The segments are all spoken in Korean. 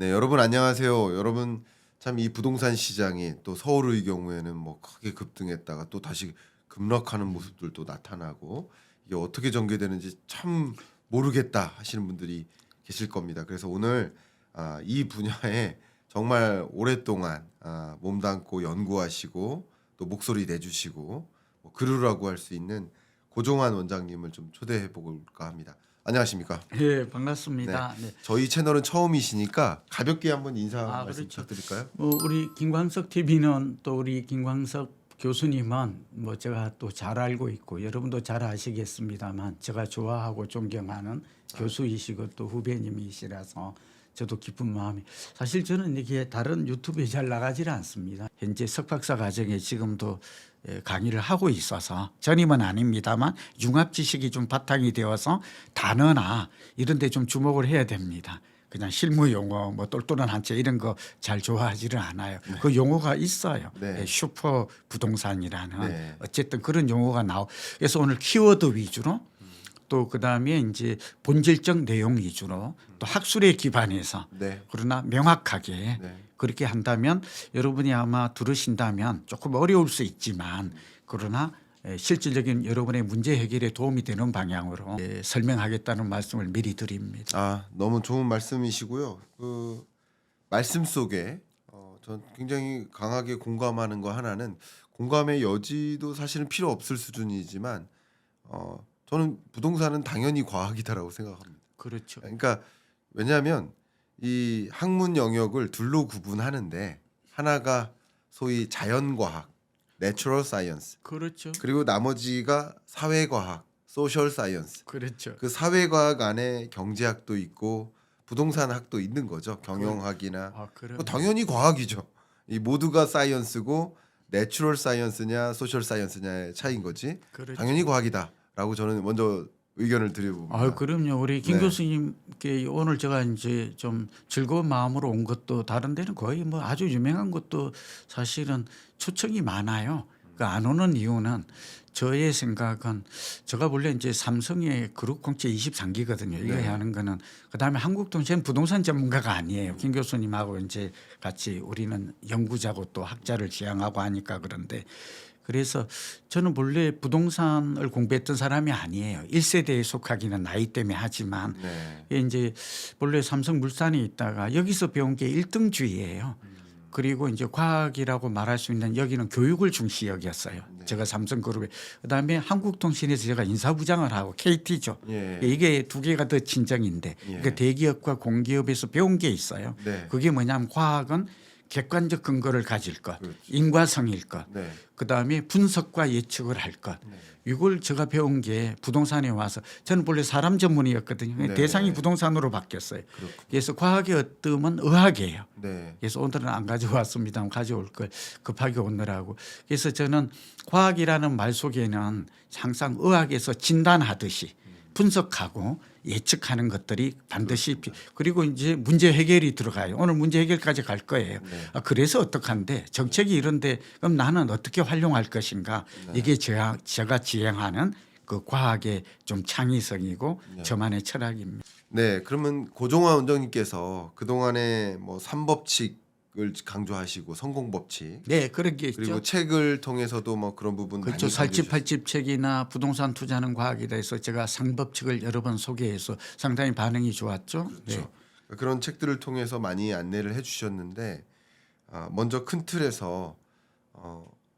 네, 여러분 안녕하세요. 여러분 참 이 부동산 시장이 또 서울의 경우에는 뭐 크게 급등했다가 또 다시 급락하는 모습들도 나타나고 이게 어떻게 전개되는지 참 모르겠다 하시는 분들이 계실 겁니다. 그래서 오늘 이 분야에 정말 오랫동안 몸담고 연구하시고 또 목소리 내주시고 뭐 그루라고 할 수 있는 고종환 원장님을 좀 초대해 볼까 합니다. 안녕하십니까? 예, 네, 반갑습니다. 네. 저희 채널은 처음이시니까 가볍게 한번 인사 말씀 그렇죠. 부탁드릴까요? 우리 김광석 TV는 또 우리 김광석 교수님은 뭐 제가 또 잘 알고 있고 여러분도 잘 아시겠습니다만 제가 좋아하고 존경하는 교수이시고 또 후배님이시라서 저도 기쁜 마음이 사실 저는 이게 다른 유튜브에 잘 나가지를 않습니다. 현재 석박사 과정에 지금도 강의를 하고 있어서 전임은 아닙니다만 융합 지식이 좀 바탕이 되어서 단어나 이런 데 좀 주목을 해야 됩니다. 그냥 실무 용어 뭐 똘똘한 한자 이런 거 잘 좋아하지를 않아요. 네. 그 용어가 있어요. 네. 슈퍼 부동산이라는 네. 어쨌든 그런 용어가 그래서 오늘 키워드 위주로 또 그다음에 이제 본질적 내용 위주로 또 학술에 기반해서 네. 그러나 명확하게 네. 그렇게 한다면 여러분이 아마 들으신다면 조금 어려울 수 있지만 그러나 실질적인 여러분의 문제 해결에 도움이 되는 방향으로 설명하겠다는 말씀을 미리 드립니다. 너무 좋은 말씀이시고요. 그 말씀 속에 전 굉장히 강하게 공감하는 거 하나는 공감의 여지도 사실은 필요 없을 수준이지만 저는 부동산은 당연히 과학이다라고 생각합니다. 그렇죠. 그러니까 왜냐하면 이 학문 영역을 둘로 구분하는데 하나가 소위 자연과학, 내추럴 사이언스, 그렇죠. 그리고 나머지가 사회과학, 소셜 사이언스. 그렇죠. 그 사회과학 안에 경제학도 있고 부동산학도 있는 거죠. 경영학이나 그럼 당연히 과학이죠. 이 모두가 사이언스고 내추럴 사이언스냐 소셜 사이언스냐의 차이인 거지. 그렇죠. 당연히 과학이다라고 저는 먼저 의견을 드려봅니다. 그럼요. 우리 김 네. 교수님께 오늘 제가 이제 좀 즐거운 마음으로 온 것도 다른 데는 거의 뭐 아주 유명한 것도 사실은 초청이 많아요. 그러니까 안 오는 이유는 저의 생각은 제가 원래 이제 삼성의 그룹 공채 23기거든요. 이거 네. 하는 거는 그다음에 한국통신 부동산 전문가가 아니에요. 김 교수님하고 이제 같이 우리는 연구자고 또 학자를 지향하고 하니까 그런데 그래서 저는 본래 부동산을 공부했던 사람이 아니에요. 1세대에 속하기는 나이 때문에 하지만 네. 이제 본래 삼성물산에 있다가 여기서 배운 게 1등주의예요. 그리고 이제 과학이라고 말할 수 있는 여기는 교육을 중시 여겼어요. 네. 제가 삼성그룹에 그다음에 한국통신에서 제가 인사부장을 하고 KT죠. 예. 이게 두 개가 더 진정인데 예. 그러니까 대기업과 공기업에서 배운 게 있어요. 네. 그게 뭐냐면 과학은 객관적 근거를 가질 것, 그렇죠. 인과성일 것, 네. 그다음에 분석과 예측을 할 것. 네. 이걸 제가 배운 게 부동산에 와서 저는 본래 사람 전문이었거든요. 네. 대상이 부동산으로 바뀌었어요. 그렇군요. 그래서 과학의 어뜸은 의학이에요. 네. 그래서 오늘은 안 가져왔습니다. 가져올 걸 급하게 오느라고. 그래서 저는 과학이라는 말 속에는 항상 의학에서 진단하듯이 분석하고 예측하는 것들이 반드시 그리고 이제 문제 해결이 들어가요. 오늘 문제 해결까지 갈 거예요. 네. 그래서 어떡한데 정책이 이런데 그럼 나는 어떻게 활용할 것인가. 이게 제가 지향하는 그 과학의 좀 창의성이고 저만의 철학입니다. 네, 그러면 고종환 원장님께서 그동안에 뭐 삼법칙을 강조하시고 성공법칙 네, 그런 게 그리고 있죠. 책을 통해서도 뭐 그런 부분 그렇죠. 많이 살집 강조해 팔집 책이나 부동산 투자는 과학이다 해서 제가 상법칙을 여러 번 소개해서 상당히 반응이 좋았죠. 주셨죠. 그런 책들을 통해서 많이 안내를 해주셨는데 먼저 큰 틀에서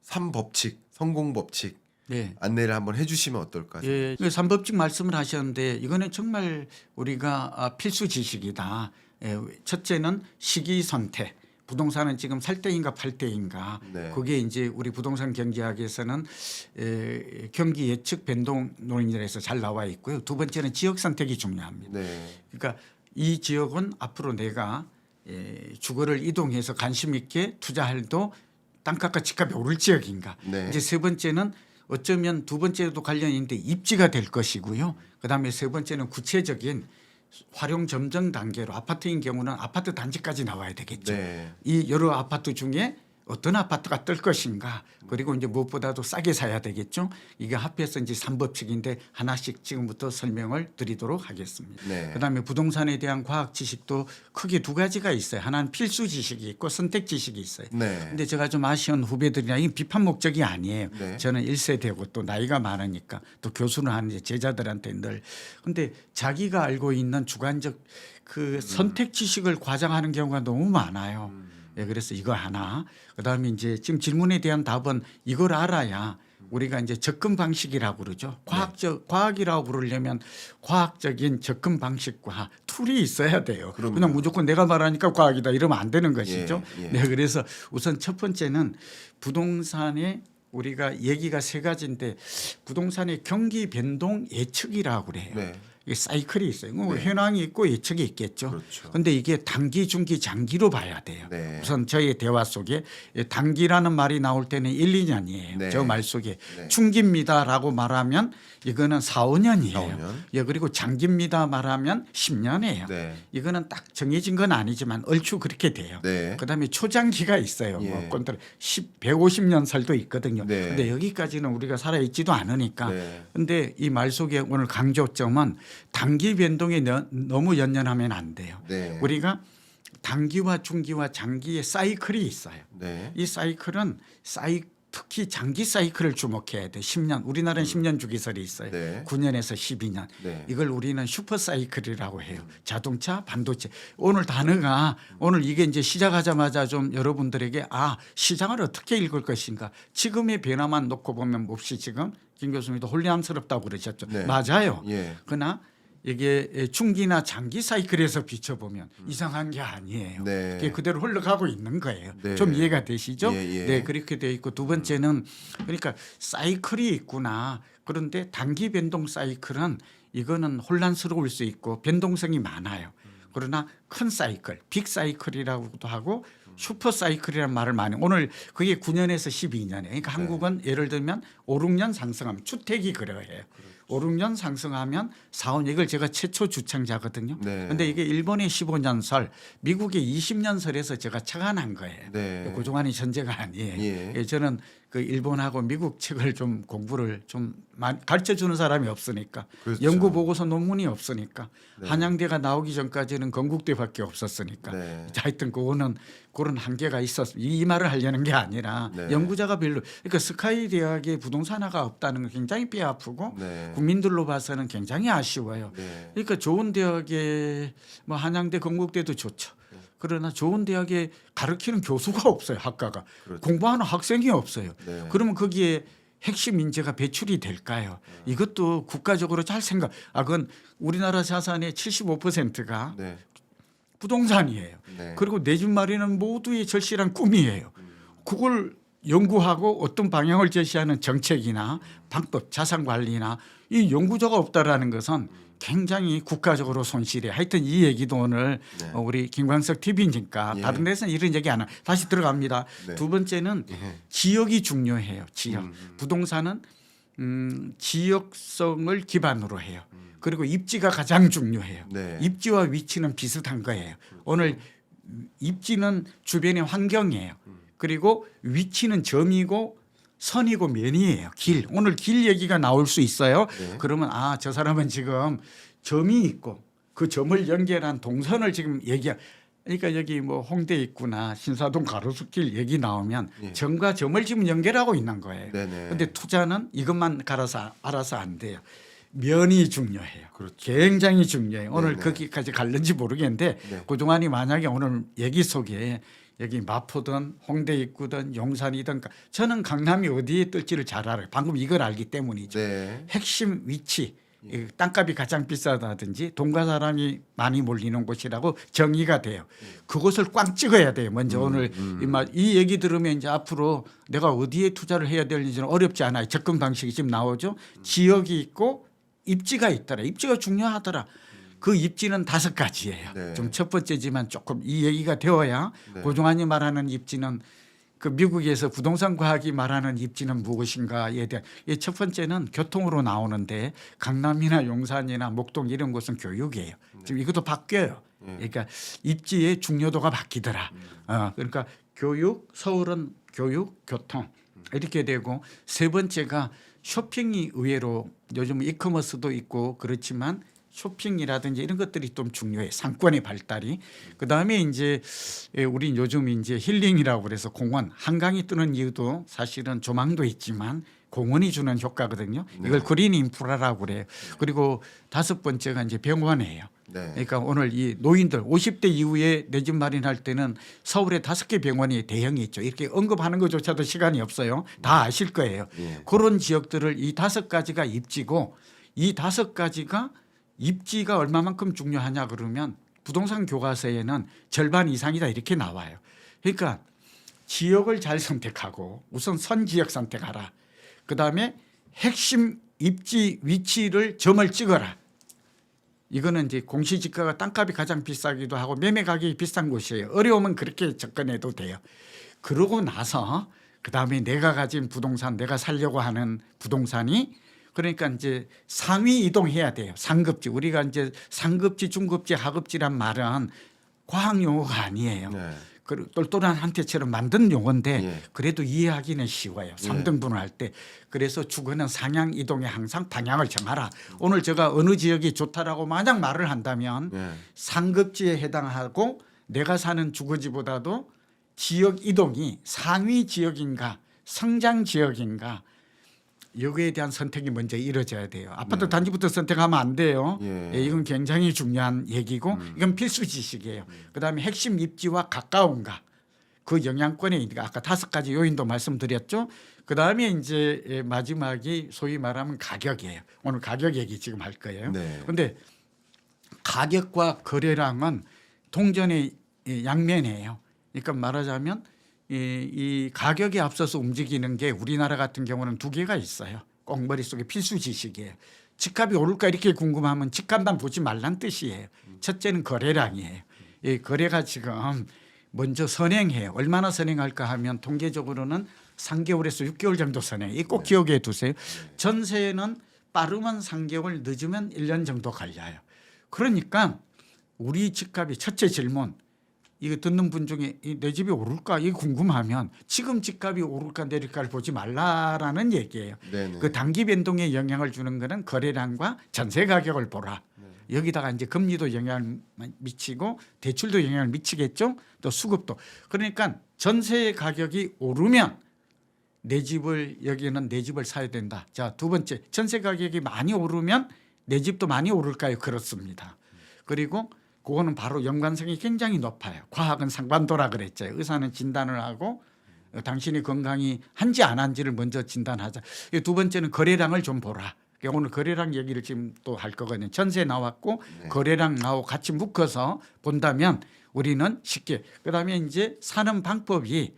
삼법칙, 성공법칙 네. 안내를 한번 해주시면 어떨까? 예, 삼법칙 말씀을 하셨는데 이거는 정말 우리가 필수 지식이다. 첫째는 시기 선택. 부동산은 지금 살 때인가 팔 때인가. 네. 그게 이제 우리 부동산 경제학에서는 경기 예측 변동 논리에서 잘 나와 있고요. 두 번째는 지역 선택이 중요합니다. 네. 그러니까 이 지역은 앞으로 내가 주거를 이동해서 관심 있게 투자할도 땅값과 집값이 오를 지역인가. 네. 이제 세 번째는 어쩌면 두 번째도 관련이 있는데 입지가 될 것이고요. 그다음에 세 번째는 구체적인 활용 점정 단계로 아파트인 경우는 아파트 단지까지 나와야 되겠죠. 네. 이 여러 아파트 중에 어떤 아파트가 뜰 것인가 그리고 이제 무엇보다도 싸게 사야 되겠죠. 이게 합해서 이제 3법칙인데 하나씩 지금부터 설명을 드리도록 하겠습니다. 네. 그다음에 부동산에 대한 과학 지식도 크게 두 가지가 있어요. 하나는 필수 지식이 있고 선택 지식이 있어요. 네. 근데 제가 좀 아쉬운 후배들이나 이 비판 목적이 아니에요. 네. 저는 1세대고 또 나이가 많으니까 또 교수를 하는 이제 제자들한테 늘 근데 자기가 알고 있는 주관적 그 선택 지식을 과장하는 경우가 너무 많아요. 예, 그래서 이거 하나. 그다음에 이제 지금 질문에 대한 답은 이걸 알아야 우리가 이제 접근 방식이라고 그러죠. 과학이라고 부르려면 과학적인 접근 방식과 툴이 있어야 돼요. 그럼요. 그냥 무조건 내가 말하니까 과학이다 이러면 안 되는 것이죠. 예. 네, 그래서 우선 첫 번째는 부동산의 우리가 얘기가 세 가지인데 부동산의 경기 변동 예측이라고 그래요. 네. 이게 사이클이 있어요. 네. 현황이 있고 예측이 있겠죠. 그렇죠. 그런데 이게 단기, 중기, 장기로 봐야 돼요. 네. 우선 저희의 대화 속에 단기라는 말이 나올 때는 1, 2년이에요. 네. 저 말 속에 네. 중기입니다라고 말하면 이거는 4, 5년이에요. 4, 5년. 예, 그리고 장기입니다 말하면 10년이에요. 네. 이거는 딱 정해진 건 아니지만 얼추 그렇게 돼요. 네. 그다음에 초장기가 있어요. 예. 뭐 건들 150년 살도 있거든요. 네. 근데 여기까지는 우리가 살아 있지도 않으니까. 네. 근데 이 말 속에 오늘 강조점은 단기 변동에 너무 연연하면 안 돼요. 네. 우리가 단기와 중기와 장기의 사이클이 있어요. 네. 이 사이클은 특히 장기 사이클을 주목해야 돼. 10년. 우리나라는 10년 주기설이 있어요. 네. 9년에서 12년. 네. 이걸 우리는 슈퍼 사이클이라고 해요. 자동차, 반도체. 오늘 단어가 오늘 이게 이제 시작하자마자 좀 여러분들에게 시장을 어떻게 읽을 것인가. 지금의 변화만 놓고 보면 몹시 지금 김 교수님도 혼란스럽다고 그러셨죠. 네. 맞아요. 예. 그러나 이게 중기나 장기 사이클에서 비춰보면 이상한 게 아니에요. 네. 그게 그대로 흘러가고 있는 거예요. 네. 좀 이해가 되시죠? 예, 예. 네, 그렇게 돼 있고 두 번째는 그러니까 사이클이 있구나. 그런데 단기 변동 사이클은 이거는 혼란스러울 수 있고 변동성이 많아요. 그러나 큰 사이클, 빅 사이클이라고도 하고 슈퍼 사이클이라는 말을 많이 오늘 그게 9년에서 12년이에요. 그러니까 한국은 예를 들면 5, 6년 상승하면 주택이 그러해요. 5, 6년 상승하면 4, 5년 이걸 제가 최초 주창자거든요. 네. 그런데 이게 일본의 15년설, 미국의 20년설에서 제가 착안한 거예요. 네. 고종환이 전제가 아니에요. 예. 저는 그 일본하고 미국 책을 좀 공부를 좀 많이 가르쳐 주는 사람이 없으니까 그렇죠. 연구 보고서 논문이 없으니까 네. 한양대가 나오기 전까지는 건국대밖에 없었으니까 네. 하여튼 그런 한계가 있었. 이 말을 하려는 게 아니라 네. 연구자가 별로 그러니까 스카이 대학에 부동산화가 없다는 건 굉장히 뼈 아프고 네. 국민들로 봐서는 굉장히 아쉬워요. 네. 그러니까 좋은 대학에 뭐 한양대, 건국대도 좋죠. 그러나 좋은 대학에 가르치는 교수가 없어요. 학과가. 그렇죠. 공부하는 학생이 없어요. 네. 그러면 거기에 핵심 인재가 배출이 될까요? 이것도 국가적으로 잘 생각. 그건 우리나라 자산의 75%가 네. 부동산이에요. 네. 그리고 내 집 마련은 모두의 절실한 꿈이에요. 그걸 연구하고 어떤 방향을 제시하는 정책이나 방법, 자산 관리나 이 연구자가 없다라는 것은 굉장히 국가적으로 손실이에요. 하여튼 이 얘기도 오늘 네. 우리 김광석 TV니까 예. 다른 데서는 이런 얘기 안 해요. 다시 들어갑니다. 네. 두 번째는 예. 지역이 중요해요. 지역. 부동산은 지역성을 기반으로 해요. 그리고 입지가 가장 중요해요. 네. 입지와 위치는 비슷한 거예요. 오늘 입지는 주변의 환경이에요. 그리고 위치는 점이고 선이고 면이에요. 길. 오늘 길 얘기가 나올 수 있어요. 네. 그러면 저 사람은 지금 점이 있고 그 점을 연결한 동선을 지금 그러니까 여기 뭐 홍대 입구나 신사동 가로수길 얘기 나오면 예. 점과 점을 지금 연결하고 있는 거예요. 네네. 그런데 투자는 이것만 알아서 안 돼요. 면이 중요해요. 그렇죠. 굉장히 중요해요. 오늘 네네. 거기까지 갈는지 모르겠는데 네. 고종환이 만약에 오늘 얘기 속에 여기 마포든 홍대 입구든 용산이든 저는 강남이 어디에 뜰지를 잘 알아요. 방금 이걸 알기 때문이죠. 네. 핵심 위치, 땅값이 가장 비싸다든지 돈과 사람이 많이 몰리는 곳이라고 정의가 돼요. 그것을 꽉 찍어야 돼요. 먼저 오늘 이 얘기 들으면 이제 앞으로 내가 어디에 투자를 해야 될지는 어렵지 않아요. 접근 방식이 지금 나오죠. 지역이 있고 입지가 있더라. 입지가 중요하더라. 그 입지는 5가지예요. 네. 좀 첫 번째지만 조금 이 얘기가 되어야 네. 고종환이 말하는 입지는 그 미국에서 부동산 과학이 말하는 입지는 무엇인가에 대한 첫 번째는 교통으로 나오는데 강남이나 용산이나 목동 이런 곳은 교육이에요. 지금 이것도 바뀌어요. 그러니까 입지의 중요도가 바뀌더라. 그러니까 교육, 서울은 교육, 교통 이렇게 되고 세 번째가 쇼핑이 의외로 요즘 이커머스도 있고 그렇지만 쇼핑이라든지 이런 것들이 좀 중요해. 상권의 발달이. 그다음에 이제 우리 요즘 이제 힐링이라고 그래서 공원 한강이 뜨는 이유도 사실은 조망도 있지만 공원이 주는 효과거든요. 이걸 그린 인프라라고 그래요. 그리고 다섯 번째가 이제 병원이에요. 네. 그러니까 오늘 이 노인들 50대 이후에 내 집 마련할 때는 서울에 5개 병원이 대형이 있죠. 이렇게 언급하는 것조차도 시간이 없어요. 다 아실 거예요. 그런 지역들을 이 5가지가 입지고 이 5가지가 입지가 얼마만큼 중요하냐 그러면 부동산 교과서에는 절반 이상이다 이렇게 나와요. 그러니까 지역을 잘 선택하고 우선 선지역 선택하라. 그다음에 핵심 입지 위치를 점을 찍어라. 이거는 이제 공시지가가 땅값이 가장 비싸기도 하고 매매 가격이 비싼 곳이에요. 어려우면 그렇게 접근해도 돼요. 그러고 나서 그다음에 내가 가진 부동산, 내가 살려고 하는 부동산이 그러니까 이제 상위 이동해야 돼요. 상급지. 우리가 이제 상급지, 중급지, 하급지란 말은 과학 용어가 아니에요. 네. 똘똘한 한테처럼 만든 용어인데 예. 그래도 이해하기는 쉬워요. 3등분을 할 때. 그래서 주거는 상향 이동에 항상 방향을 정하라. 오늘 제가 어느 지역이 좋다라고 만약 말을 한다면 상급지에 해당하고 내가 사는 주거지보다도 지역 이동이 상위 지역인가 성장 지역인가 여기에 대한 선택이 먼저 이루어져야 돼요. 아파트 단지부터 선택하면 안 돼요. 이건 굉장히 중요한 얘기고 이건 필수 지식이에요. 그다음에 핵심 입지와 가까운가 그 영향권에 있는 아까 5가지 요인도 말씀드렸죠. 그다음에 이제 마지막이 소위 말하면 가격이에요. 오늘 가격 얘기 지금 할 거예요. 그런데 가격과 거래량은 동전의 양면이에요. 그러니까 말하자면 이 가격에 앞서서 움직이는 게 우리나라 같은 경우는 2개가 있어요. 꼭 머릿속에 필수 지식이에요. 집값이 오를까 이렇게 궁금하면 집값만 보지 말란 뜻이에요. 첫째는 거래량이에요. 이 거래가 지금 먼저 선행해요. 얼마나 선행할까 하면 통계적으로는 3개월에서 6개월 정도 선행. 이 꼭 기억해 두세요. 전세는 빠르면 3개월, 늦으면 1년 정도 걸려요. 그러니까 우리 집값이 첫째 질문. 이거 듣는 분 중에 내 집이 오를까 이게 궁금하면 지금 집값이 오를까 내릴까를 보지 말라라는 얘기예요. 그 단기 변동에 영향을 주는 거는 거래량과 전세 가격을 보라. 여기다가 이제 금리도 영향을 미치고 대출도 영향을 미치겠죠. 또 수급도. 그러니까 전세 가격이 오르면 내 집을 여기는 내 집을 사야 된다. 자, 두 번째 전세 가격이 많이 오르면 내 집도 많이 오를까요? 그렇습니다. 그리고 그거는 바로 연관성이 굉장히 높아요. 과학은 상반도라 그랬죠. 의사는 진단을 하고 당신이 건강이 한지 안 한지를 먼저 진단하자. 두 번째는 거래량을 좀 보라. 오늘 거래량 얘기를 지금 또 할 거거든요. 전세 나왔고 거래량 나오고 같이 묶어서 본다면 우리는 쉽게 그다음에 이제 사는 방법이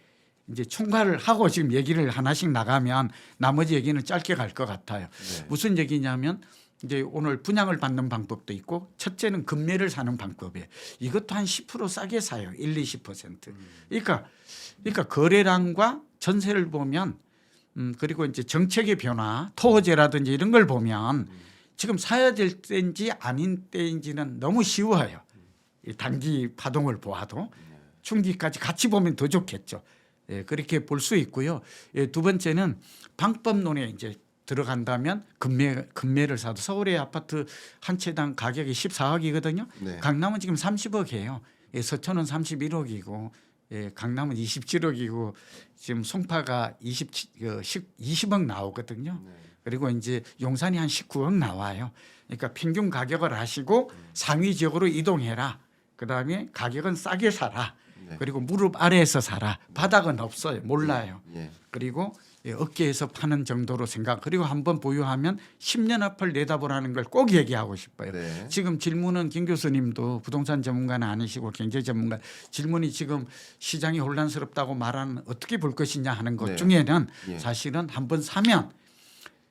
이제 총괄을 하고 지금 얘기를 하나씩 나가면 나머지 얘기는 짧게 갈 것 같아요. 무슨 얘기냐면 이제 오늘 분양을 받는 방법도 있고 첫째는 급매를 사는 방법이에요. 이것도 한 10% 싸게 사요. 1-20%. 그러니까 거래량과 전세를 보면 그리고 이제 정책의 변화, 토호제라든지 이런 걸 보면 지금 사야 될 때인지 아닌 때인지는 너무 쉬워요. 단기 파동을 보아도 중기까지 같이 보면 더 좋겠죠. 그렇게 볼 수 있고요. 두 번째는 방법론에 이제 들어간다면 급매를 사도 서울의 아파트 한 채당 가격이 14억이거든요. 강남은 지금 30억이에요. 서천은 31억이고 강남은 27억이고 지금 송파가 20억 나오거든요. 그리고 이제 용산이 한 19억 나와요. 그러니까 평균 가격을 하시고 상위 지역으로 이동해라. 그다음에 가격은 싸게 사라. 그리고 무릎 아래에서 사라. 바닥은 없어요. 몰라요. 그리고 어깨에서 파는 정도로 생각. 그리고 한번 보유하면 10년 앞을 내다보라는 걸 꼭 얘기하고 싶어요. 지금 질문은 김 교수님도 부동산 전문가는 아니시고 경제 전문가 질문이 지금 시장이 혼란스럽다고 말하는 어떻게 볼 것이냐 하는 것 중에는 사실은 한번 사면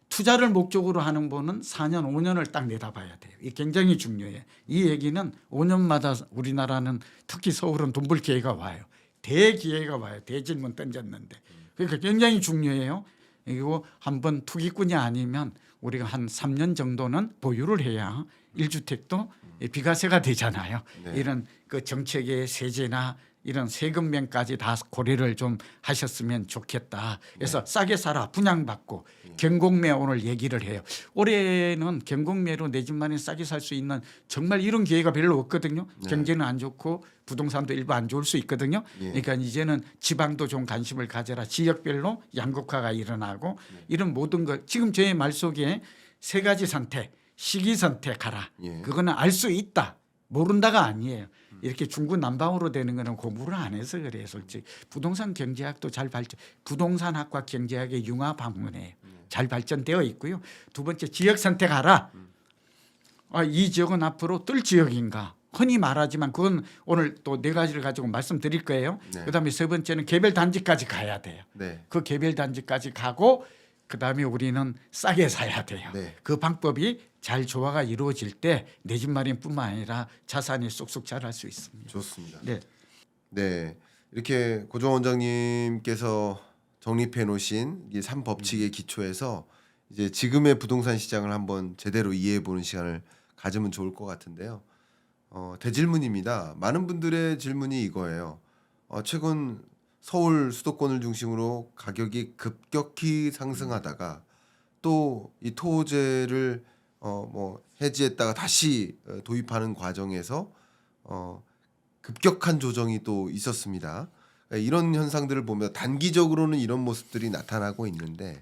투자를 목적으로 하는 분은 4년 5년을 딱 내다봐야 돼요. 이게 굉장히 중요해요. 이 얘기는 5년마다 우리나라는 특히 서울은 돈 벌 기회가 와요. 대기회가 와요. 대질문 던졌는데. 그러니까 굉장히 중요해요. 그리고 한번 투기꾼이 아니면 우리가 한 3년 정도는 보유를 해야 1주택도 비과세가 되잖아요. 네. 이런 그 정책의 세제나 이런 세금면까지 다 고려를 좀 하셨으면 좋겠다. 그래서 싸게 사라 분양받고 경공매 오늘 얘기를 해요. 올해는 경공매로 내 집만에 싸게 살 수 있는 정말 이런 기회가 별로 없거든요. 네. 경제는 안 좋고 부동산도 일부 안 좋을 수 있거든요. 예. 그러니까 이제는 지방도 좀 관심을 가져라. 지역별로 양극화가 일어나고 이런 모든 것 지금 제 말 속에 세 가지 선택, 시기 선택하라. 예. 그거는 알 수 있다. 모른다가 아니에요. 이렇게 중구난방으로 되는 거는 공부를 안 해서 그래요. 솔직히 부동산 경제학도 잘 발전, 부동산학과 경제학의 융합 학문이에요. 잘 발전되어 있고요. 두 번째 지역 선택하라. 이 지역은 앞으로 뜰 지역인가? 흔히 말하지만 그건 오늘 또 네 가지를 가지고 말씀드릴 거예요. 네. 그다음에 세 번째는 개별 단지까지 가야 돼요. 네. 그 개별 단지까지 가고 그다음에 우리는 싸게 사야 돼요. 네. 그 방법이 잘 조화가 이루어질 때 내 집 마련뿐만 아니라 자산이 쑥쑥 자랄 수 있습니다. 좋습니다. 네. 네. 이렇게 고종 원장님께서 정립해 놓으신 이 3법칙의 기초에서 이제 지금의 부동산 시장을 한번 제대로 이해해 보는 시간을 가지면 좋을 것 같은데요. 대질문입니다. 많은 분들의 질문이 이거예요. 최근 서울 수도권을 중심으로 가격이 급격히 상승하다가 또 이 토호제를 해지했다가 다시 도입하는 과정에서 급격한 조정이 또 있었습니다. 이런 현상들을 보면 단기적으로는 이런 모습들이 나타나고 있는데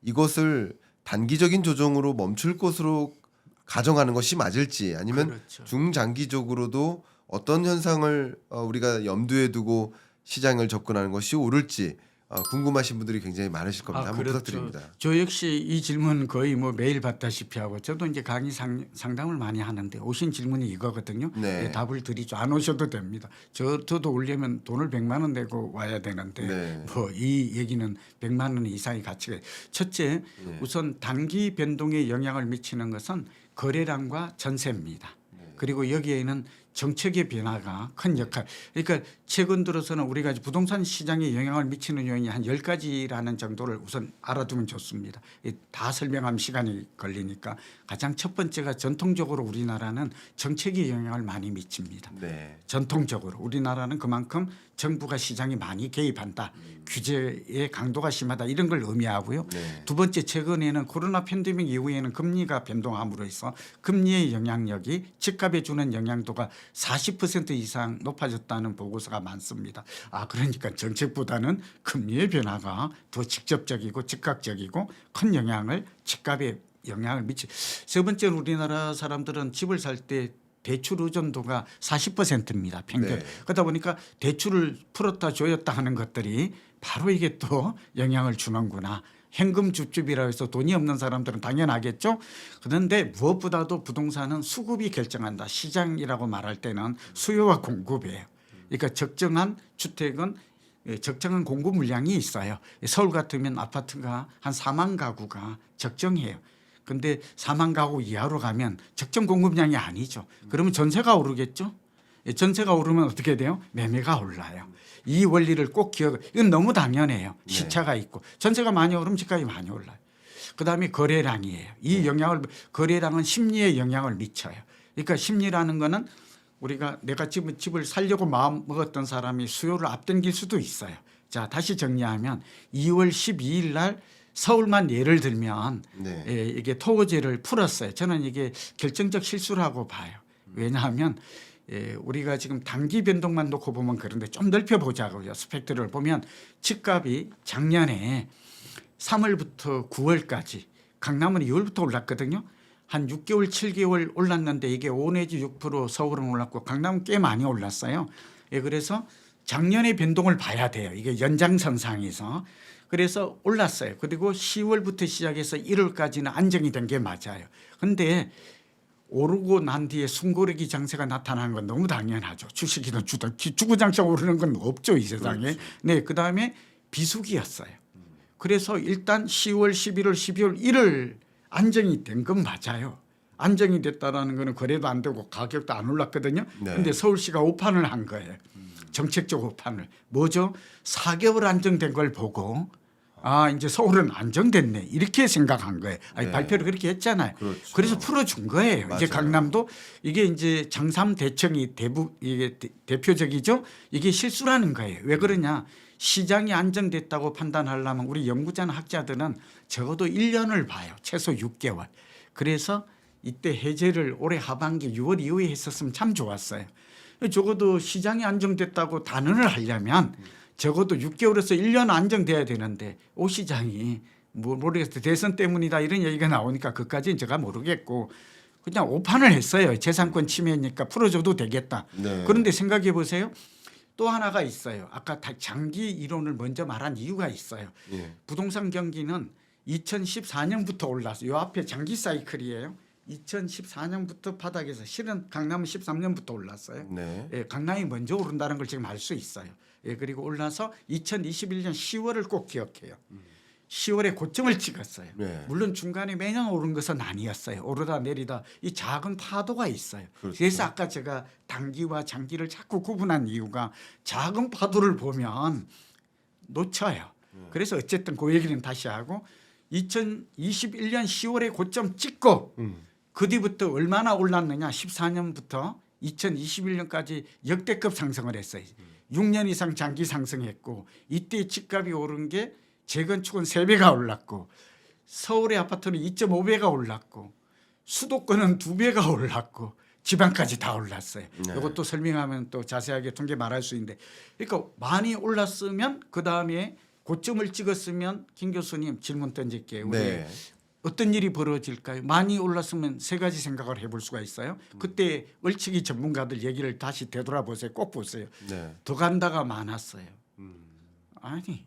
이것을 단기적인 조정으로 멈출 것으로 가정하는 것이 맞을지 아니면 그렇죠. 중장기적으로도 어떤 현상을 우리가 염두에 두고 시장을 접근하는 것이 옳을지 궁금하신 분들이 굉장히 많으실 겁니다. 한번 그렇죠. 부탁드립니다. 저 역시 이 질문 거의 뭐 매일 받다시피 하고 저도 이제 강의 상담을 많이 하는데 오신 질문이 이거거든요. 네. 네, 답을 드리죠. 안 오셔도 됩니다. 저도 오려면 돈을 100만 원 내고 와야 되는데 네. 뭐 이 얘기는 100만 원 이상의 가치가 첫째 네. 우선 단기 변동에 영향을 미치는 것은 거래량과 전세입니다. 그리고 여기에는 정책의 변화가 큰 역할. 그러니까 최근 들어서는 우리가 부동산 시장에 영향을 미치는 요인이 한 10가지라는 정도를 우선 알아두면 좋습니다. 다 설명하면 시간이 걸리니까 가장 첫 번째가 전통적으로 우리나라는 정책의 영향을 많이 미칩니다. 네. 전통적으로 우리나라는 그만큼 정부가 시장에 많이 개입한다. 규제의 강도가 심하다. 이런 걸 의미하고요. 네. 두 번째 최근에는 코로나 팬데믹 이후에는 금리가 변동함으로 해서 금리의 영향력이 집값에 주는 영향도가 40% 이상 높아졌다는 보고서가 많습니다. 그러니까 정책보다는 금리의 변화가 더 직접적이고 즉각적이고 큰 영향을 집값에 영향을 미치. 세 번째는 우리나라 사람들은 집을 살 때 대출 의존도가 40%입니다. 평균. 네. 그러다 보니까 대출을 풀었다 조였다 하는 것들이 바로 이게 또 영향을 주는구나. 현금 줍줍이라 해서 돈이 없는 사람들은 당연하겠죠. 그런데 무엇보다도 부동산은 수급이 결정한다. 시장이라고 말할 때는 수요와 공급이에요. 그러니까 적정한 주택은 적정한 공급 물량이 있어요. 서울 같으면 아파트가 한 4만 가구가 적정해요. 근데 4만 가구 이하로 가면 적정 공급량이 아니죠. 그러면 전세가 오르겠죠. 전세가 오르면 어떻게 돼요? 매매가 올라요. 이 원리를 꼭 이건 너무 당연해요. 시차가 있고 전세가 많이 오르면 집값이 많이 올라요. 그다음에 거래량이에요. 이 영향을 거래량은 심리에 영향을 미쳐요. 그러니까 심리라는 거는 우리가 내가 집을 살려고 마음 먹었던 사람이 수요를 앞당길 수도 있어요. 자, 다시 정리하면 2월 12일 날 서울만 예를 들면 네. 이게 토호제를 풀었어요. 저는 이게 결정적 실수라고 봐요. 왜냐하면 우리가 지금 단기 변동만 놓고 보면 그런데 좀 넓혀보자고요. 스펙트를 보면 집값이 작년에 3월부터 9월까지 강남은 2월부터 올랐거든요. 한 6개월 7개월 올랐는데 이게 5 내지 6% 서울은 올랐고 강남은 꽤 많이 올랐어요. 그래서 작년의 변동을 봐야 돼요. 이게 연장선상에서. 그래서 올랐어요. 그리고 10월부터 시작해서 1월까지는 안정이 된 게 맞아요. 그런데 오르고 난 뒤에 숨고르기 장세가 나타나는 건 너무 당연하죠. 주식이든 주구장창 오르는 건 없죠, 이 세상에. 그렇지. 네, 그다음에 비수기였어요. 그래서 일단 10월, 11월, 12월, 1월 안정이 된 건 맞아요. 안정이 됐다라는 거는 거래도 안 되고 가격도 안 올랐거든요. 네. 근데 서울시가 오판을 한 거예요. 정책적 오판을. 뭐죠? 4개월 안정된 걸 보고 아 이제 서울은 안정됐네 이렇게 생각한 거예요. 아니, 네. 발표를 그렇게 했잖아요. 그렇죠. 그래서 풀어준 거예요. 맞아요. 이제 강남도 이게 이제 장삼 대청이 이게 대표적이죠. 이게 실수라는 거예요. 왜 그러냐? 시장이 안정됐다고 판단하려면 우리 연구자나 학자들은 적어도 1년을 봐요. 최소 6개월. 그래서 이때 해제를 올해 하반기 6월 이후에 했었으면 참 좋았어요. 적어도 시장이 안정됐다고 단언을 하려면 적어도 6개월에서 1년 안정돼야 되는데 오 시장이 모르겠어요. 대선 때문이다 이런 얘기가 나오니까 그까지는 제가 모르겠고 그냥 오판을 했어요. 재산권 침해니까 풀어줘도 되겠다. 네. 그런데 생각해 보세요. 또 하나가 있어요. 아까 장기 이론을 먼저 말한 이유가 있어요. 예. 부동산 경기는 2014년부터 올라서 요 앞에 장기 사이클이에요. 2014년부터 바닥에서 실은 강남은 13년부터 올랐어요. 네. 예, 강남이 먼저 오른다는 걸 지금 알 수 있어요. 예, 그리고 올라서 2021년 10월을 꼭 기억해요. 10월에 고점을 찍었어요. 네. 물론 중간에 매년 오른 것은 아니었어요. 오르다 내리다 이 작은 파도가 있어요. 그렇죠. 그래서 아까 제가 단기와 장기를 자꾸 구분한 이유가 작은 파도를 보면 놓쳐요. 그래서 어쨌든 그 얘기는 다시 하고 2021년 10월에 고점 찍고 그 뒤부터 얼마나 올랐느냐 14년부터 2021년까지 역대급 상승을 했어요. 6년 이상 장기 상승했고 이때 집값이 오른 게 재건축은 3배가 올랐고 서울의 아파트는 2.5배가 올랐고 수도권은 2배가 올랐고 지방까지 다 올랐어요. 네. 이것도 설명하면 또 자세하게 통계 말할 수 있는데 그러니까 많이 올랐으면 그다음에 고점을 찍었으면 김 교수님 질문 던질게요. 우리 네. 어떤 일이 벌어질까요? 많이 올랐으면 세 가지 생각을 해볼 수가 있어요. 그때 얼치기 전문가들 얘기를 다시 되돌아보세요. 꼭 보세요. 네. 더 간다가 많았어요. 아니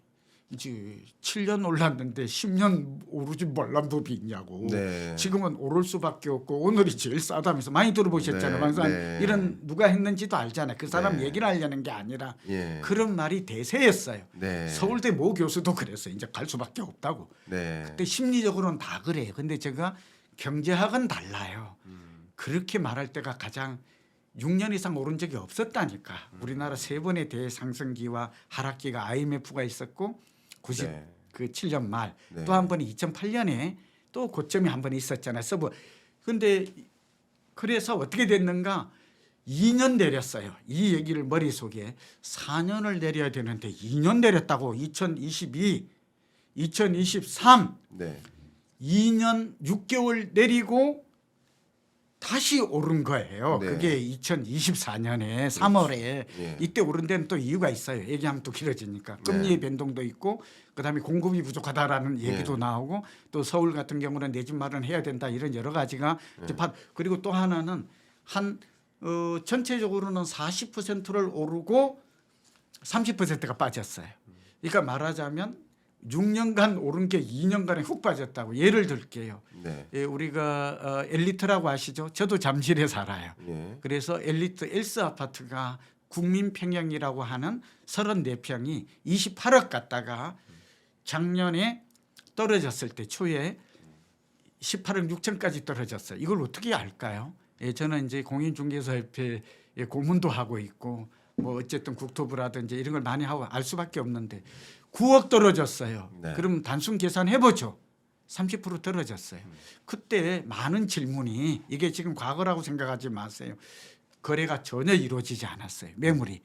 이제 7년 올랐는데 10년 오르지 말란 법이 있냐고. 네. 지금은 오를 수밖에 없고 오늘이 제일 싸다면서 많이 들어보셨잖아요. 네. 방송 네. 이런 누가 했는지도 알잖아요. 그 사람 네. 얘기를 하려는 게 아니라 예. 그런 말이 대세였어요. 네. 서울대 모 교수도 그랬어요. 이제 갈 수밖에 없다고. 네. 근데 심리적으로는 다 그래요. 근데 제가 경제학은 달라요. 그렇게 말할 때가 가장 6년 이상 오른 적이 없었다니까. 우리나라 3번의 대상승기와 하락기가 IMF가 있었고 97년 말 네. 또 한 번이 2008년에 또 고점이 한 번 있었잖아요. 그런데 그래서 어떻게 됐는가 2년 내렸어요. 이 얘기를 머릿속에 4년을 내려야 되는데 2년 내렸다고 2022, 2023 네. 2년 6개월 내리고 다시 오른 거예요. 네. 그게 2024년에 3월에 예. 이때 오른 데는 또 이유가 있어요. 얘기하면 또 길어지니까 금리의 변동도 있고 그다음에 공급이 부족하다라는 얘기도 나오고 또 서울 같은 경우는 내 집 마련해야 된다 이런 여러 가지가 이제 그리고 또 하나는 전체적으로는 40%를 오르고 30%가 빠졌어요. 그러니까 말하자면 6년간 오른 게 2년간에 훅 빠졌다고. 예를 들게요. 네. 예, 우리가 엘리트라고 아시죠? 저도 잠실에 살아요. 예. 그래서 엘리트 엘스 아파트가 국민평형이라고 하는 34평이 28억 갔다가 작년에 떨어졌을 때 초에 18억 6천까지 떨어졌어요. 이걸 어떻게 알까요? 예, 저는 이제 공인중개사협회 고문도 하고 있고 뭐 어쨌든 국토부라든지 이런 걸 많이 하고 알 수밖에 없는데 9억 떨어졌어요. 네. 그럼 단순 계산해보죠. 30% 떨어졌어요. 그때 많은 질문이 이게 지금 과거라고 생각하지 마세요. 거래가 전혀 이루어지지 않았어요. 매물이.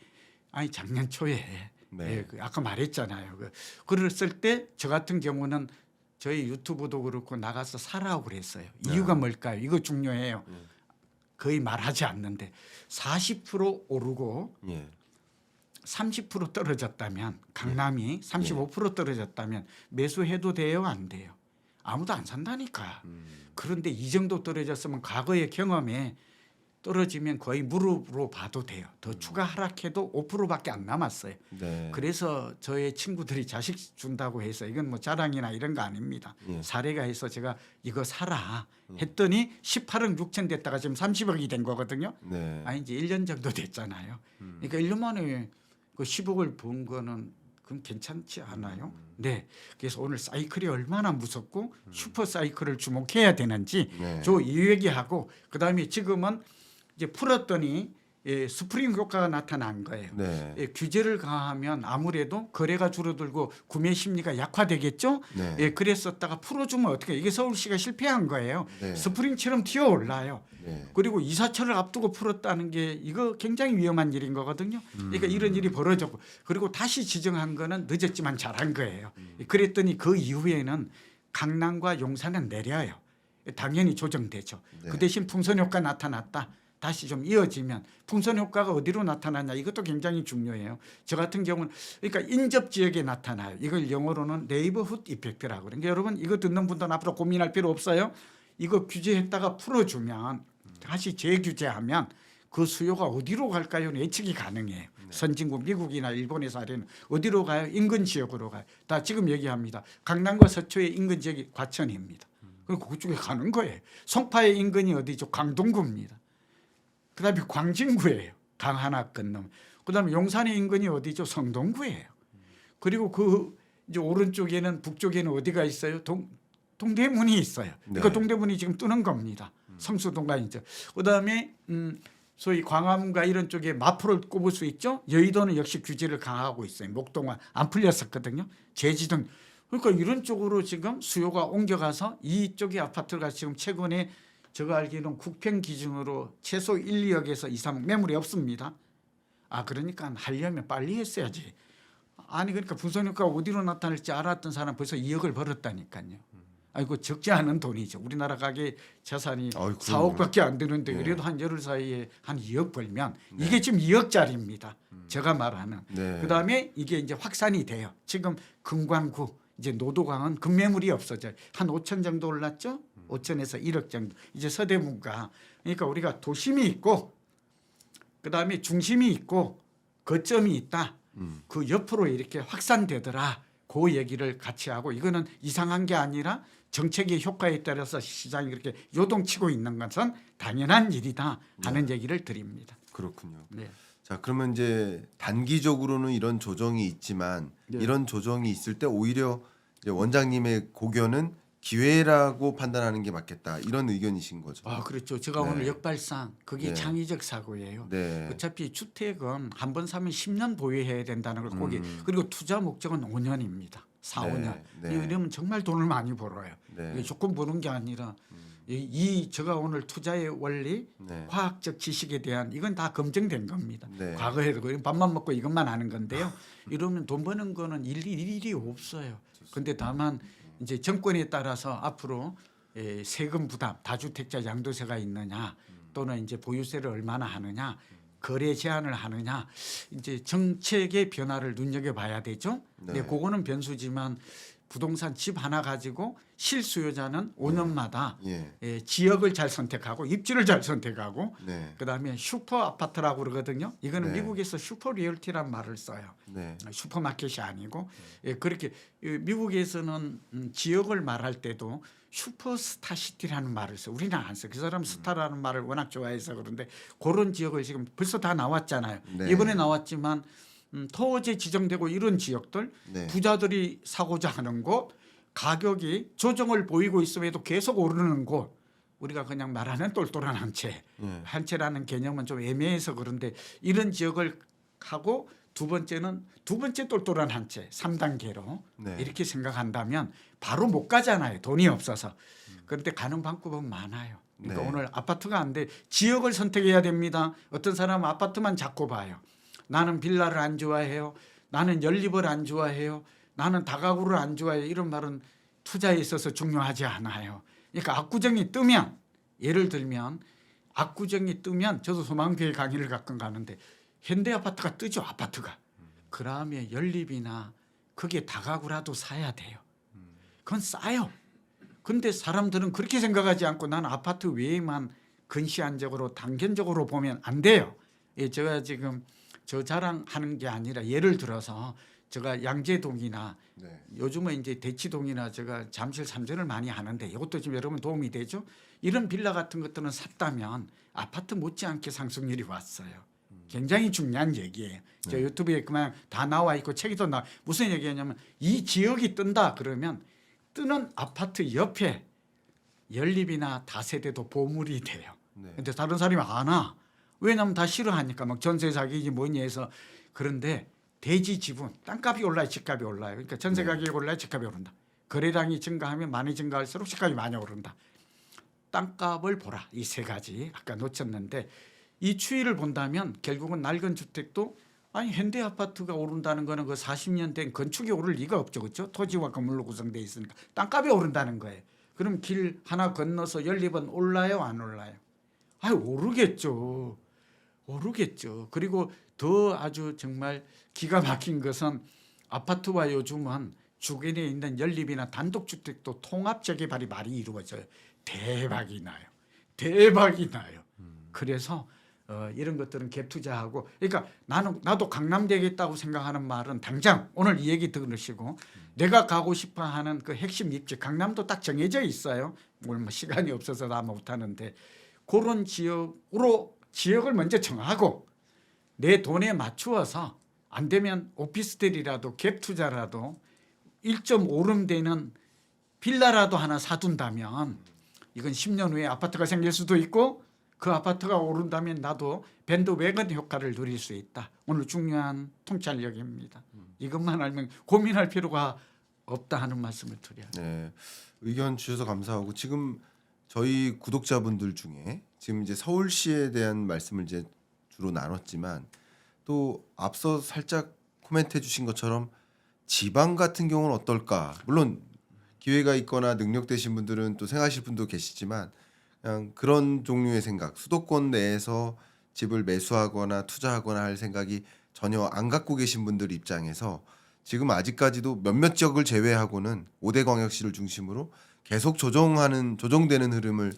아니 작년 초에 네. 예, 아까 말했잖아요. 그랬을 때 저 같은 경우는 저희 유튜브도 그렇고 나가서 사라고 그랬어요. 이유가 뭘까요? 이거 중요해요. 거의 말하지 않는데 40% 오르고 예. 30% 떨어졌다면 강남이 35% 떨어졌다면 매수해도 돼요? 안 돼요? 아무도 안 산다니까. 그런데 이 정도 떨어졌으면 과거의 경험에 떨어지면 거의 무릎으로 봐도 돼요. 더 추가 하락해도 5%밖에 안 남았어요. 네. 그래서 저의 친구들이 자식 준다고 해서 이건 뭐 자랑이나 이런 거 아닙니다. 예. 사례가 해서 제가 이거 사라 했더니 18억 6천 됐다가 지금 30억이 된 거거든요. 네. 아니 이제 1년 정도 됐잖아요. 그러니까 1년 만에 그 10억을 본 거는 그럼 괜찮지 않아요? 네. 그래서 오늘 사이클이 얼마나 무섭고 슈퍼 사이클을 주목해야 되는지 네. 이 얘기하고 그다음에 지금은 이제 풀었더니 스프링 효과가 나타난 거예요. 네. 규제를 강화하면 아무래도 거래가 줄어들고 구매 심리가 약화되겠죠. 네. 그랬었다가 풀어주면 어떻게 이게 서울시가 실패한 거예요. 네. 스프링처럼 튀어올라요. 네. 그리고 이사철을 앞두고 풀었다는 게 이거 굉장히 위험한 일인 거거든요. 그러니까 이런 일이 벌어졌고 그리고 다시 지정한 거는 늦었지만 잘한 거예요. 그랬더니 그 이후에는 강남과 용산은 내려요. 당연히 조정되죠. 네. 그 대신 풍선 효과 나타났다. 다시 좀 이어지면 풍선 효과가 어디로 나타나냐 이것도 굉장히 중요해요. 저 같은 경우는 그러니까 인접 지역에 나타나요. 이걸 영어로는 네이버훗 이펙트라고 그러니까 여러분 이거 듣는 분들은 앞으로 고민할 필요 없어요. 이거 규제했다가 풀어주면 다시 재규제하면 그 수요가 어디로 갈까요? 예측이 가능해요. 선진국 미국이나 일본의 사례는 어디로 가요? 인근 지역으로 가요. 다 지금 얘기합니다. 강남과 서초의 인근 지역이 과천입니다. 그리고 그쪽에 가는 거예요. 송파의 인근이 어디죠? 강동구입니다. 그다음에 광진구예요. 강 하나 건너면. 그다음에 용산의 인근이 어디죠? 성동구예요. 그리고 그 이제 오른쪽에는 북쪽에는 어디가 있어요? 동대문이 있어요. 그러니까 네. 동대문이 지금 뜨는 겁니다. 성수동가 이제. 그다음에 소위 광화문과 이런 쪽에 마포를 꼽을 수 있죠. 여의도는 역시 규제를 강화하고 있어요. 목동은 안 풀렸었거든요. 제주등. 그러니까 이런 쪽으로 지금 수요가 옮겨가서 이쪽의 아파트가 지금 최근에 제가 알기로는 국평 기준으로 최소 1, 2억에서 2, 3억 매물이 없습니다. 그러니까 하려면 빨리 했어야지. 아니 그러니까 분선 효과가 어디로 나타날지 알았던 사람 벌써 2억을 벌었다니까요. 아이고 적지 않은 돈이죠. 우리나라 가계 자산이 4억밖에 안 되는데 그래도 한 열흘 사이에 한 2억 벌면 이게 지금 2억짜리입니다. 제가 말하는. 네. 그다음에 이게 이제 확산이 돼요. 지금 금광구 이제 노도강은 급매물이 없어져요. 한 5천 정도 올랐죠. 5천에서 1억 정도. 이제 서대문가. 그러니까 우리가 도심이 있고 그다음에 중심이 있고 거점이 있다. 그 옆으로 이렇게 확산되더라. 그 얘기를 같이 하고 이거는 이상한 게 아니라 정책의 효과에 따라서 시장이 그렇게 요동치고 있는 것은 당연한 일이다 하는 얘기를 드립니다. 그렇군요. 네. 자, 그러면 이제 단기적으로는 이런 조정이 있지만 네. 이런 조정이 있을 때 오히려 이제 원장님의 고견은 기회라고 판단하는 게 맞겠다 이런 의견이신 거죠. 그렇죠. 제가 네. 오늘 역발상 그게 네. 창의적 사고예요. 네. 어차피 주택은 한 번 사면 10년 보유해야 된다는 걸 거기 그리고 투자 목적은 5년입니다. 4, 네. 5년. 네. 이러면 정말 돈을 많이 벌어요. 네. 이게 조금 버는 게 아니라 제가 오늘 투자의 원리, 네. 과학적 지식에 대한 이건 다 검증된 겁니다. 네. 과거에도 밥만 먹고 이것만 아는 건데요. 이러면 돈 버는 거는 일이 없어요. 근데 다만 이제 정권에 따라서 앞으로 세금 부담, 다주택자 양도세가 있느냐, 또는 이제 보유세를 얼마나 하느냐, 거래 제한을 하느냐, 이제 정책의 변화를 눈여겨봐야 되죠. 네. 그거는 변수지만 부동산 집 하나 가지고 실수요자는 5년마다 예. 지역을 잘 선택하고 입지를 잘 선택하고 네. 그다음에 슈퍼 아파트라고 그러거든요. 이거는 네. 미국에서 슈퍼 리얼티란 말을 써요. 네. 슈퍼마켓이 아니고 그렇게 미국에서는 지역을 말할 때도 슈퍼스타시티라는 말을 써. 우리는 안 써. 그 사람 스타라는 말을 워낙 좋아해서 그런데 그런 지역을 지금 벌써 다 나왔잖아요. 네. 이번에 나왔지만 토지에 지정되고 이런 지역들 네. 부자들이 사고자 하는 곳 가격이 조정을 보이고 있음에도 계속 오르는 곳 우리가 그냥 말하는 똘똘한 한 채. 네. 한 채라는 개념은 좀 애매해서 그런데 이런 지역을 하고 두 번째 똘똘한 한 채 3단계로 네. 이렇게 생각한다면 바로 못 가잖아요. 돈이 없어서. 그런데 가는 방법은 많아요. 그러니까 네. 오늘 아파트가 안 돼. 지역을 선택해야 됩니다. 어떤 사람은 아파트만 자꾸 봐요. 나는 빌라를 안 좋아해요. 나는 연립을 안 좋아해요. 나는 다가구를 안 좋아해요. 이런 말은 투자에 있어서 중요하지 않아요. 그러니까 압구정이 뜨면 예를 들면 압구정이 뜨면 저도 소망교회 강의를 가끔 가는데 현대 아파트가 뜨죠. 아파트가. 그러면 연립이나 그게 다가구라도 사야 돼요. 그건 싸요. 근데 사람들은 그렇게 생각하지 않고 나는 아파트 외에만 근시안적으로 단견적으로 보면 안 돼요. 제가 지금 저 자랑하는 게 아니라 예를 들어서 제가 양재동이나 네. 요즘은 이제 대치동이나 제가 잠실 3전을 많이 하는데 이것도 지금 여러분 도움이 되죠. 이런 빌라 같은 것들은 샀다면 아파트 못지않게 상승률이 왔어요. 굉장히 중요한 얘기예요. 저 유튜브에 그냥 다 나와 있고 책에도 나 무슨 얘기냐면 이 지역이 뜬다 그러면 뜨는 아파트 옆에 연립이나 다세대도 보물이 돼요. 네. 근데 다른 사람이 안 와. 왜냐면 다 싫어하니까 막 전세 사기지 뭐니 해서. 그런데 대지 지분 땅값이 올라요, 집값이 올라요. 그러니까 전세 가격이 올라요, 집값이 오른다. 거래량이 증가하면 많이 증가할수록 집값이 많이 오른다. 땅값을 보라. 이 세 가지 아까 놓쳤는데 이 추이를 본다면 결국은 낡은 주택도 아니 현대 아파트가 오른다는 거는 그 40년 된 건축이 오를 리가 없죠, 그렇죠? 토지와 건물로 구성되어 있으니까 땅값이 오른다는 거예요. 그럼 길 하나 건너서 연립은 올라요, 안 올라요? 아, 오르겠죠. 오르겠죠. 그리고 더 아주 정말 기가 막힌 것은 아파트와 요즘은 주변에 있는 연립이나 단독주택도 통합 재개발이 많이 이루어져요. 대박이 나요. 대박이 나요. 그래서 이런 것들은 갭 투자하고, 그러니까 나도 강남 되겠다고 생각하는 말은 당장 오늘 이 얘기 들으시고 내가 가고 싶어하는 그 핵심 입지, 강남도 딱 정해져 있어요. 뭐 시간이 없어서 다 못하는데 그런 지역을 먼저 정하고 내 돈에 맞추어서 안 되면 오피스텔이라도 갭 투자라도 1.5름 되는 빌라라도 하나 사둔다면 이건 10년 후에 아파트가 생길 수도 있고 그 아파트가 오른다면 나도 밴드웨건 효과를 누릴 수 있다. 오늘 중요한 통찰력입니다. 이것만 알면 고민할 필요가 없다 하는 말씀을 드려요. 네, 의견 주셔서 감사하고 지금 저희 구독자분들 중에 지금 이제 서울시에 대한 말씀을 이제 주로 나눴지만 또 앞서 살짝 코멘트해 주신 것처럼 지방 같은 경우는 어떨까? 물론 기회가 있거나 능력 되신 분들은 또 생각하실 분도 계시지만 그냥 그런 종류의 생각, 수도권 내에서 집을 매수하거나 투자하거나 할 생각이 전혀 안 갖고 계신 분들 입장에서 지금 아직까지도 몇몇 지역을 제외하고는 5대 광역시를 중심으로 계속 조정되는 흐름을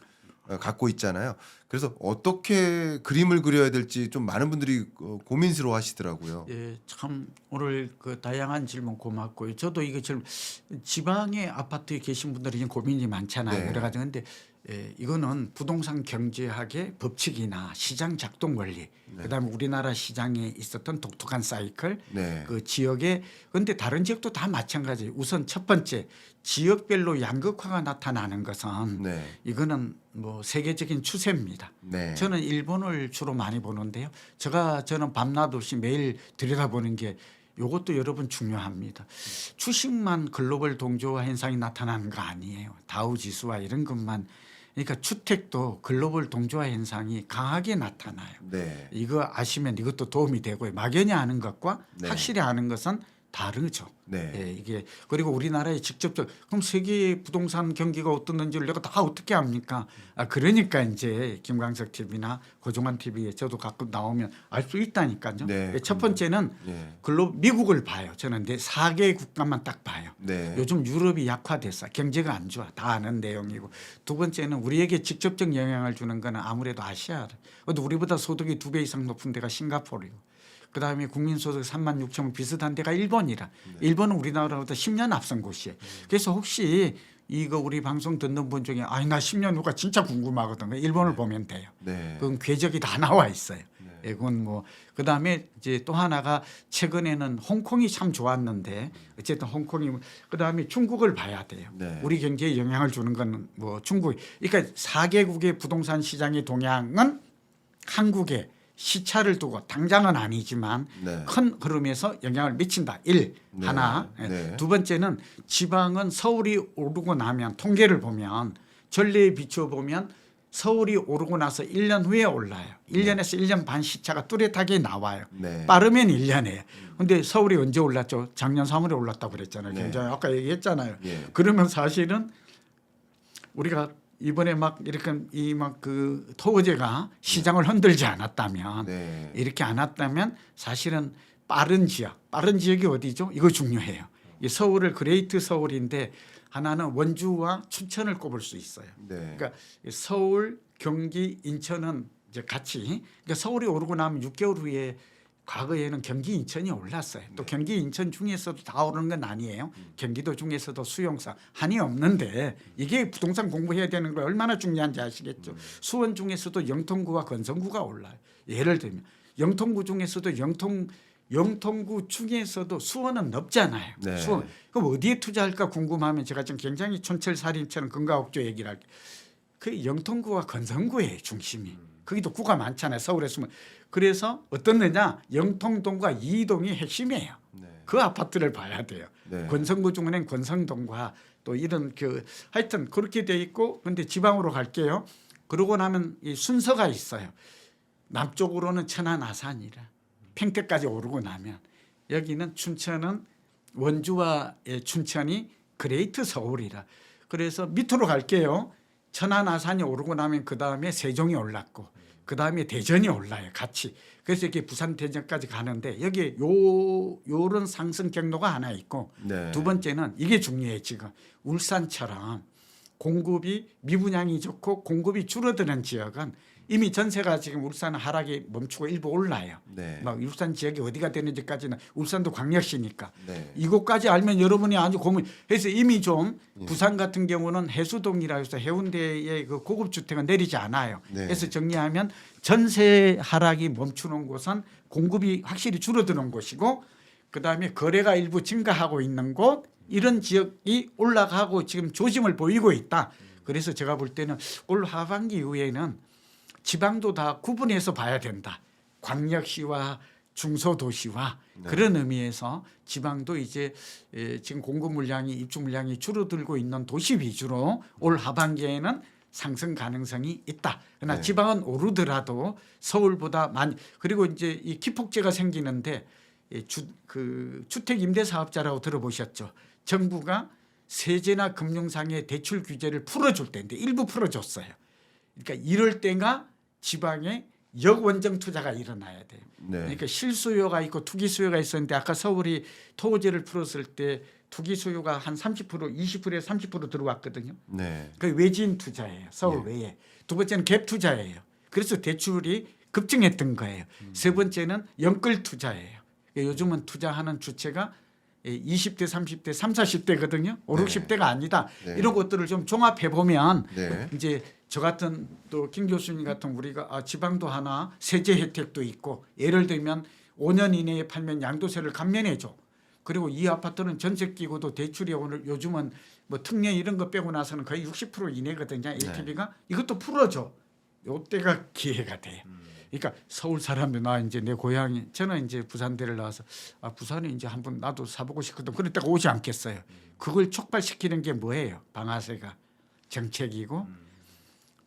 갖고 있잖아요. 그래서 어떻게 그림을 그려야 될지 좀 많은 분들이 고민스러워 하시더라고요. 예, 참 오늘 그 다양한 질문 고맙고요. 저도 이거 지방의 아파트에 계신 분들이 고민이 많잖아요. 네. 여러 가지. 근데 이거는 부동산 경제학의 법칙이나 시장 작동 원리, 그다음에 우리나라 시장에 있었던 독특한 사이클, 네. 그 지역에, 근데 다른 지역도 다 마찬가지. 우선 첫 번째 지역별로 양극화가 나타나는 것은 네. 이거는 뭐 세계적인 추세입니다. 네. 저는 일본을 주로 많이 보는데요. 저는 밤낮 없이 매일 들여다보는 게 이것도 여러분 중요합니다. 주식만 글로벌 동조화 현상이 나타나는 거 아니에요. 다우 지수와 이런 것만. 그러니까 주택도 글로벌 동조화 현상이 강하게 나타나요. 네. 이거 아시면 이것도 도움이 되고요. 막연히 아는 것과 네. 확실히 아는 것은 다르죠. 네. 예, 이게 그리고 우리나라에 직접적 그럼 세계 부동산 경기가 어떻는지를 내가 다 어떻게 합니까? 그러니까 이제 김광석 TV나 고종환 TV에 저도 가끔 나오면 알 수 있다니까요. 네, 첫 번째는 네. 미국을 봐요. 저는 4개 국가만 딱 봐요. 네. 요즘 유럽이 약화돼서 경제가 안 좋아. 다 아는 내용이고. 두 번째는 우리에게 직접적 영향을 주는 거는 아무래도 아시아. 근데 우리보다 소득이 2배 이상 높은 데가 싱가포르이고. 그다음에 국민소득 3만 6천 원 비슷한 데가 일본이라. 일본은 우리나라보다 10년 앞선 곳이에요. 그래서 혹시 이거 우리 방송 듣는 분 중에 아니 나 10년 후가 진짜 궁금하거든요. 일본을 보면 돼요. 네. 그건 궤적이 다 나와 있어요. 예, 그건 뭐 그다음에 이제 또 하나가 최근에는 홍콩이 참 좋았는데 어쨌든 홍콩이 그다음에 중국을 봐야 돼요. 네. 우리 경제에 영향을 주는 건 뭐 중국. 그러니까 4개국의 부동산 시장의 동향은 한국에 시차를 두고 당장은 아니지만 네. 큰 흐름에서 영향을 미친다. 하나. 네. 두 번째는 지방은 서울이 오르고 나면 통계를 보면 전례에 비춰보면 서울이 오르고 나서 1년 후에 올라요. 1년에서 1년 반 시차가 뚜렷하게 나와요. 네. 빠르면 1년이에요. 근데 서울이 언제 올랐죠? 작년 3월에 올랐다고 그랬잖아요. 네. 굉장히 아까 얘기했잖아요. 예. 그러면 사실은 우리가 이번에 막 이렇게 그 토거제가 시장을 흔들지 않았다면 네. 이렇게 안 왔다면 사실은 빠른 지역이 어디죠? 이거 중요해요. 이 서울을 그레이트 서울인데 하나는 원주와 춘천을 꼽을 수 있어요. 네. 그러니까 서울, 경기, 인천은 이제 같이 그러니까 서울이 오르고 나면 6개월 후에 과거에는 경기 인천이 올랐어요. 또 경기 인천 중에서도 다 오르는 건 아니에요. 경기도 중에서도 수용상 한이 없는데 이게 부동산 공부해야 되는 거 얼마나 중요한지 아시겠죠. 수원 중에서도 영통구와 건성구가 올라요. 예를 들면 영통구 중에서도 영통구 중에서도 수원은 넓잖아요. 네. 수원. 그럼 어디에 투자할까 궁금하면 제가 지금 굉장히 촌철살인처럼 근가옥조 얘기를 할게요. 그 영통구와 건성구의 중심이. 거기도 구가 많잖아요. 서울에 그래서 어떻느냐. 영통동과 이동이 핵심이에요. 네. 그 아파트를 봐야 돼요. 네. 권성구 중에는 권성동과 또 이런 하여튼 그렇게 돼 있고 근데 지방으로 갈게요. 그러고 나면 이 순서가 있어요. 남쪽으로는 천안 아산이라 평택까지 오르고 나면 여기는 춘천은 원주와 춘천이 그레이트 서울이라 그래서 밑으로 갈게요. 천안 아산이 오르고 나면 그 다음에 세종이 올랐고 그 다음에 대전이 올라요. 같이. 그래서 이렇게 부산 대전까지 가는데 여기 요런 상승 경로가 하나 있고 네. 두 번째는 이게 중요해요. 지금 울산처럼 공급이 미분양이 좋고 공급이 줄어드는 지역은 이미 전세가 지금 울산은 하락이 멈추고 일부 올라요. 네. 막 울산 지역이 어디가 되는지까지는 울산도 광역시니까 네. 이곳까지 알면 여러분이 아주 고민해서 이미 좀 부산 같은 경우는 해수동이라 해서 해운대의 그 고급 주택은 내리지 않아요. 네. 그래서 정리하면 전세 하락이 멈추는 곳은 공급이 확실히 줄어드는 곳이고 그다음에 거래가 일부 증가하고 있는 곳 이런 지역이 올라가고 지금 조짐을 보이고 있다. 그래서 제가 볼 때는 올 하반기 이후에는 지방도 다 구분해서 봐야 된다. 광역시와 중소도시와 그런 의미에서 지방도 이제 지금 공급 물량이 입주 물량이 줄어들고 있는 도시 위주로 올 하반기에는 상승 가능성이 있다. 그러나 네. 지방은 오르더라도 서울보다 많이 그리고 이제 이 기폭제가 생기는데 주택 임대 사업자라고 들어보셨죠? 정부가 세제나 금융상의 대출 규제를 풀어줄 때인데 일부 풀어줬어요. 그러니까 이럴 때가 지방에 역원정 투자가 일어나야 돼요. 네. 그러니까 실수요가 있고 투기 수요가 있었는데 아까 서울이 토지를 풀었을 때 투기 수요가 한 30% 20%에서 30% 들어왔거든요. 네. 그 외지인 투자예요. 서울 외에. 두 번째는 갭 투자예요. 그래서 대출이 급증했던 거예요. 세 번째는 연끌 투자예요. 요즘은 투자하는 주체가 20대, 30대, 30, 40대거든요. 5, 네. 60대가 아니다. 네. 이런 것들을 좀 종합해 보면 네. 이제 저 같은 또 김 교수님 같은 우리가 지방도 하나 세제 혜택도 있고 예를 들면 5년 이내에 팔면 양도세를 감면해 줘. 그리고 이 아파트는 전세 끼고도 대출이 오늘 요즘은 뭐 특례 이런 거 빼고 나서는 거의 60% 이내거든요. LTV가 이것도 풀어줘. 요때가 기회가 돼요. 그러니까 서울 사람들 나 이제 내 고향이 저는 이제 부산대를 나와서 부산에 이제 한번 나도 사보고 싶거든. 그랬다가 오지 않겠어요. 그걸 촉발시키는 게 뭐예요? 방아쇠가 정책이고